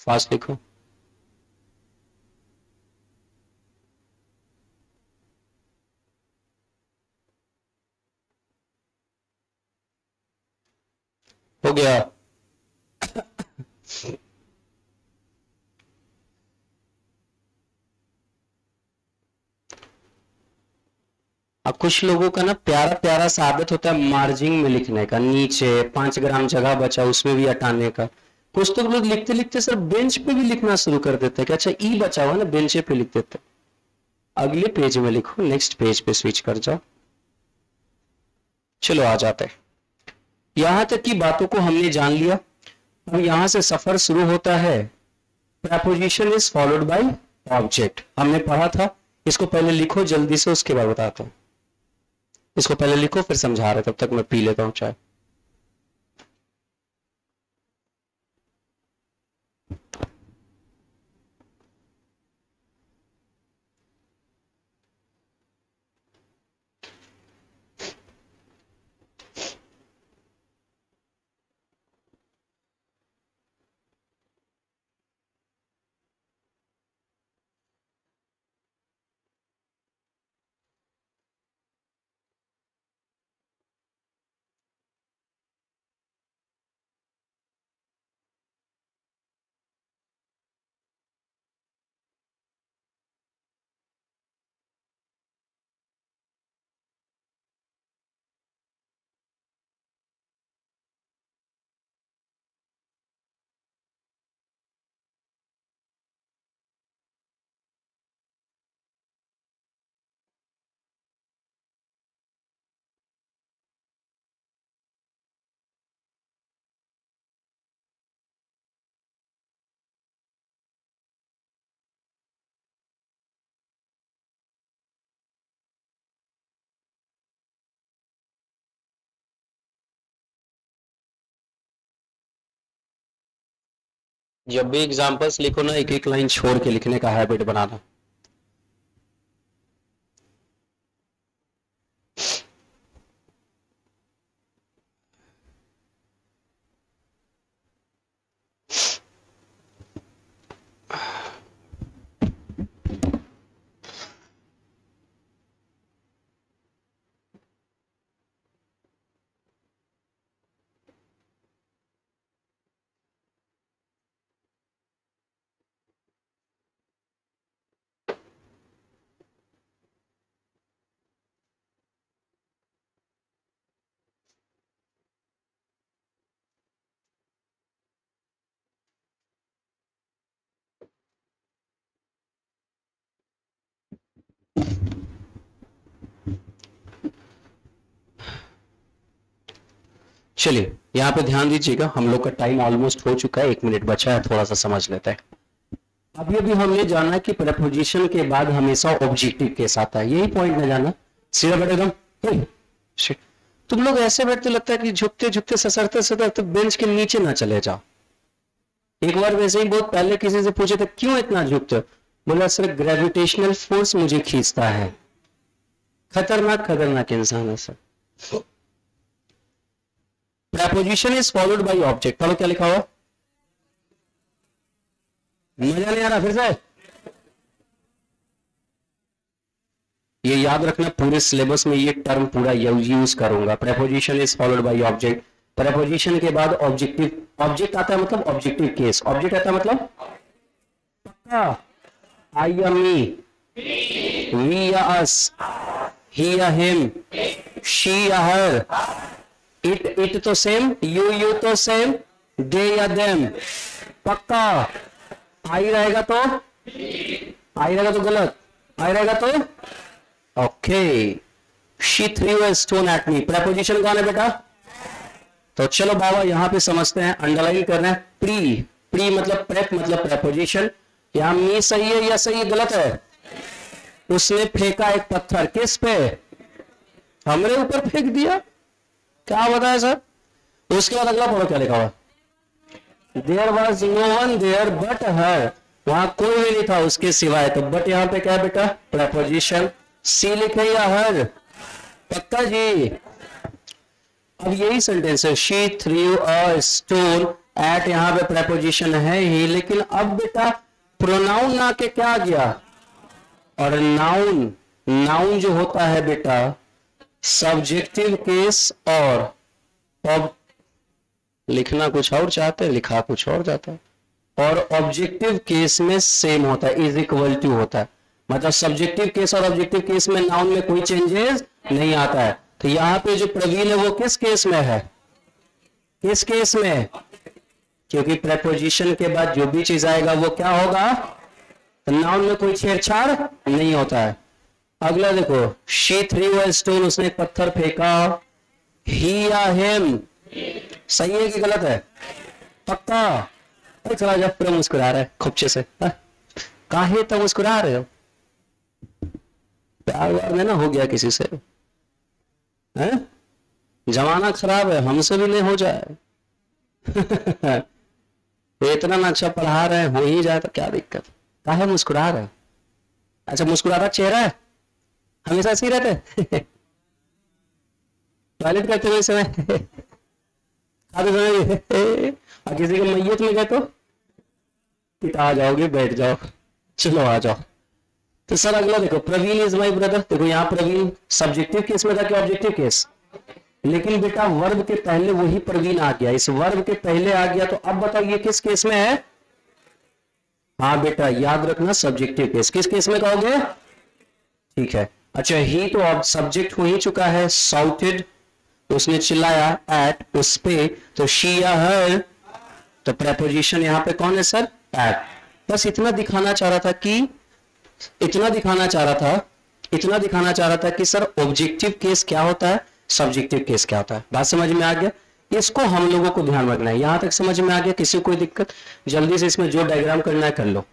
फास्ट लिखो। हो गया? अब कुछ लोगों का ना प्यारा प्यारा सा आदत होता है मार्जिंग में लिखने का, नीचे 5 ग्राम जगह बचा उसमें भी हटाने का। कुछ तो लोग लिखते लिखते सर बेंच पे भी लिखना शुरू कर देते हैं कि अच्छा ई बचा हुआ ना, बेंच पे लिख देते। अगले पेज में लिखो, नेक्स्ट पेज पे स्विच कर जाओ। चलो आ जाते हैं। यहां तक की बातों को हमने जान लिया। अब यहां से सफर शुरू होता है preposition is followed by object, हमने पढ़ा था। इसको पहले लिखो जल्दी से, उसके बाद बताता हूं। इसको पहले लिखो फिर समझा रहे, तब तक मैं पी लेता हूं चाय। जब भी एग्जांपल्स लिखो ना, एक एक लाइन छोड़ के लिखने का हैबिट बनाना। चलिए यहाँ पे ध्यान दीजिएगा, हम लोग का टाइम ऑलमोस्ट हो चुका है, 1 मिनट बचा है, थोड़ा सा समझ लेते हैं। अभी अभी हमने जाना कि प्रपोजिशन के बाद हमेशा ऑब्जेक्टिव केस आता है, यही पॉइंट न जाना। सीधा बैठे एकदम, तुम लोग ऐसे बैठते लगता है कि झुकते झुकते ससरते ससरते बेंच के नीचे ना चले जाओ। एक बार वैसे ही बहुत पहले किसी से पूछे थे क्यों इतना झुकते हो, बोला सर ग्रेविटेशनल फोर्स मुझे खींचता है। खतरनाक खतरनाक इंसान है sir. Preposition is followed by object, पढ़ो क्या लिखा हुआ, मजा नहीं आ रहा, फिर से ये याद रखना, पूरे सिलेबस में ये टर्म पूरा यूज करूंगा। Preposition is followed by object, preposition के बाद ऑब्जेक्टिव, ऑब्जेक्ट आता है मतलब ऑब्जेक्टिव केस, ऑब्जेक्ट आता है मतलब पक्का, आई या मी, वी या अस, ही या हिम, शी या हर, इट तो सेम, यू तो सेम, दे या देम, पक्का। आई रहेगा तो गलत, आई रहेगा तो okay. She through a stone at me, preposition कौन है बेटा, तो चलो बाबा यहां पे समझते हैं, अंडरलाइन करना है। प्री, प्री मतलब प्रेप मतलब प्रपोजिशन। यहां मी सही है या सही गलत है, उसने फेंका एक पत्थर, किस पे, हमरे ऊपर फेंक दिया, क्या बताया सर। उसके बाद अगला पढ़ो क्या लिखा हुआ, there was no one there but her, वहां कोई भी नहीं था उसके सिवाय, तो बट यहां पे क्या है बेटा, प्रपोजिशन। सी लिखे या हर, पक्का जी। अब यही सेंटेंस है, she through a stone eight, यहां पे प्रपोजिशन है ही, लेकिन अब बेटा प्रोनाउन ना के क्या गया, और नाउन, नाउन जो होता है बेटा सब्जेक्टिव केस, और अब लिखना कुछ और चाहते हैं, लिखा कुछ और जाता है, और ऑब्जेक्टिव केस में सेम होता है, इज इक्वल टू होता है। मतलब सब्जेक्टिव केस और ऑब्जेक्टिव केस में नाउन में कोई चेंजेस नहीं आता है। तो यहां पे जो प्रवीण है वो किस केस में है, किस केस में, क्योंकि प्रपोजिशन के बाद जो भी चीज आएगा वो क्या होगा, तो नाउन में कोई छेड़छाड़ नहीं होता है। अगला देखो, शी थ्रू अ स्टोन, उसने एक पत्थर फेंका, ही या हिम, सही है कि गलत है, पक्का, चला जा, पूरा मुस्कुरा रहा है खुपचे से। काहे तो मुस्कुरा रहे हो? प्यार व्यार में ना हो गया किसी से है? जमाना खराब है, हमसे भी नहीं हो जाए। इतना नक्शा पढ़ा रहे हैं, हो ही जाए तो क्या दिक्कत? काहे मुस्कुरा रहे? अच्छा, मुस्कुराता चेहरा है, हमेशा ऐसे ही रहते। टॉयलेट करते हुए समय, खाते समय, और किसी के मैयत में गए तो आ जाओगे, बैठ जाओ, चलो आ जाओ। तो सर अगला देखो, प्रवीण इज माई ब्रदर। देखो यहाँ प्रवीण सब्जेक्टिव केस में था कि ऑब्जेक्टिव केस? लेकिन बेटा वर्ब के पहले वही प्रवीण आ गया, इस वर्ब के पहले आ गया, तो अब बताइए किस केस में है? हाँ बेटा याद रखना, सब्जेक्टिव केस। किस केस में कहोगे? ठीक है। अच्छा, ही तो अब सब्जेक्ट हो ही चुका है, साउटेड, उसने चिल्लाया, एट उस पे, तो शी या हर, तो प्रेपोजिशन यहाँ पे कौन है सर? एट। बस इतना दिखाना चाह रहा था कि इतना दिखाना चाह रहा था कि सर ऑब्जेक्टिव केस क्या होता है, सब्जेक्टिव केस क्या होता है। बात समझ में आ गया? इसको हम लोगों को ध्यान रखना है। यहां तक समझ में आ गया? किसी को कोई दिक्कत? जल्दी से इसमें जो डायग्राम करना है कर लो।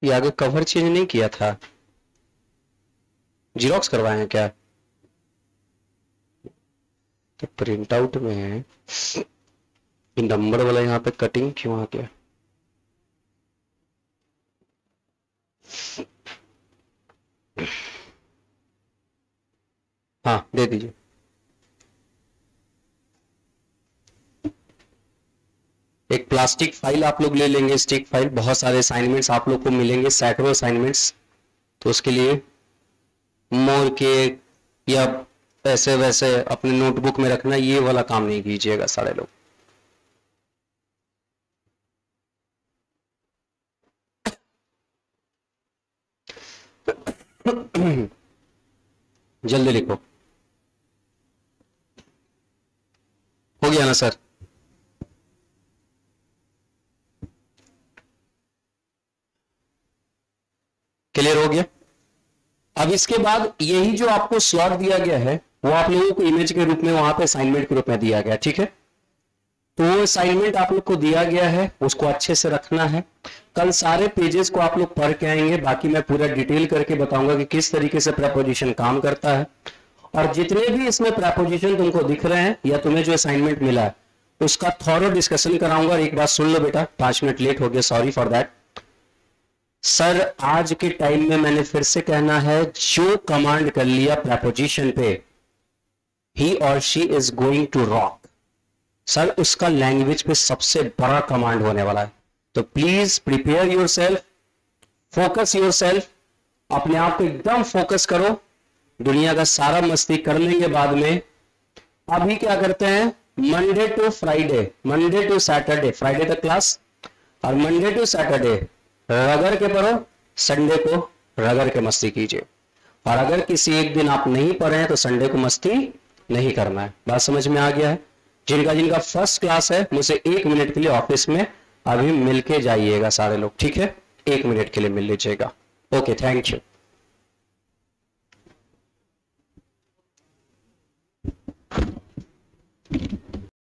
ये आगे कवर चेंज नहीं किया था, जीरोक्स करवाए हैं क्या? तो प्रिंट आउट में है, नंबर वाला यहाँ पे कटिंग क्यों आ गया? हाँ दे दीजिए। एक प्लास्टिक फाइल आप लोग ले लेंगे, स्टिक फाइल, बहुत सारे असाइनमेंट्स आप लोग को मिलेंगे, सैकड़ों असाइनमेंट्स। तो उसके लिए मोर के या ऐसे वैसे अपने नोटबुक में रखना, ये वाला काम नहीं कीजिएगा सारे लोग। जल्दी लिखो, हो गया ना सर? क्लियर हो गया? अब इसके बाद यही जो आपको स्लॉट दिया गया है वो आप लोगों को इमेज के रूप में वहां पे असाइनमेंट के रूप में दिया गया, ठीक है? तो वो असाइनमेंट आप लोग को दिया गया है, उसको अच्छे से रखना है। कल सारे पेजेस को आप लोग पढ़ के आएंगे, बाकी मैं पूरा डिटेल करके बताऊंगा कि किस तरीके से प्रेपोजिशन काम करता है। और जितने भी इसमें प्रेपोजिशन तुमको दिख रहे हैं या तुम्हें जो असाइनमेंट मिला है उसका थॉरो डिस्कशन कराऊंगा। एक बात सुन लो बेटा, 5 मिनट लेट हो गया, सॉरी फॉर दैट। सर आज के टाइम में मैंने फिर से कहना है, जो कमांड कर लिया प्रेपोजिशन पे, ही और she is going to rock, sir उसका लैंग्वेज पे सबसे बड़ा कमांड होने वाला है। तो please prepare yourself, focus yourself, अपने आप को एकदम फोकस करो। दुनिया का सारा मस्ती कर लेंगे बाद में। अभी क्या करते हैं, Monday to Friday, Monday to Saturday, Friday तक क्लास, और मंडे टू सैटरडे रगड़ के पढ़ो, संडे को रगड़ के मस्ती कीजिए। और अगर किसी एक दिन आप नहीं पढ़े हैं तो संडे को मस्ती नहीं करना है। बात समझ में आ गया है? जिनका फर्स्ट क्लास है मुझसे 1 मिनट के लिए ऑफिस में अभी मिलके जाइएगा सारे लोग, ठीक है? 1 मिनट के लिए मिल लीजिएगा। Okay, thank you.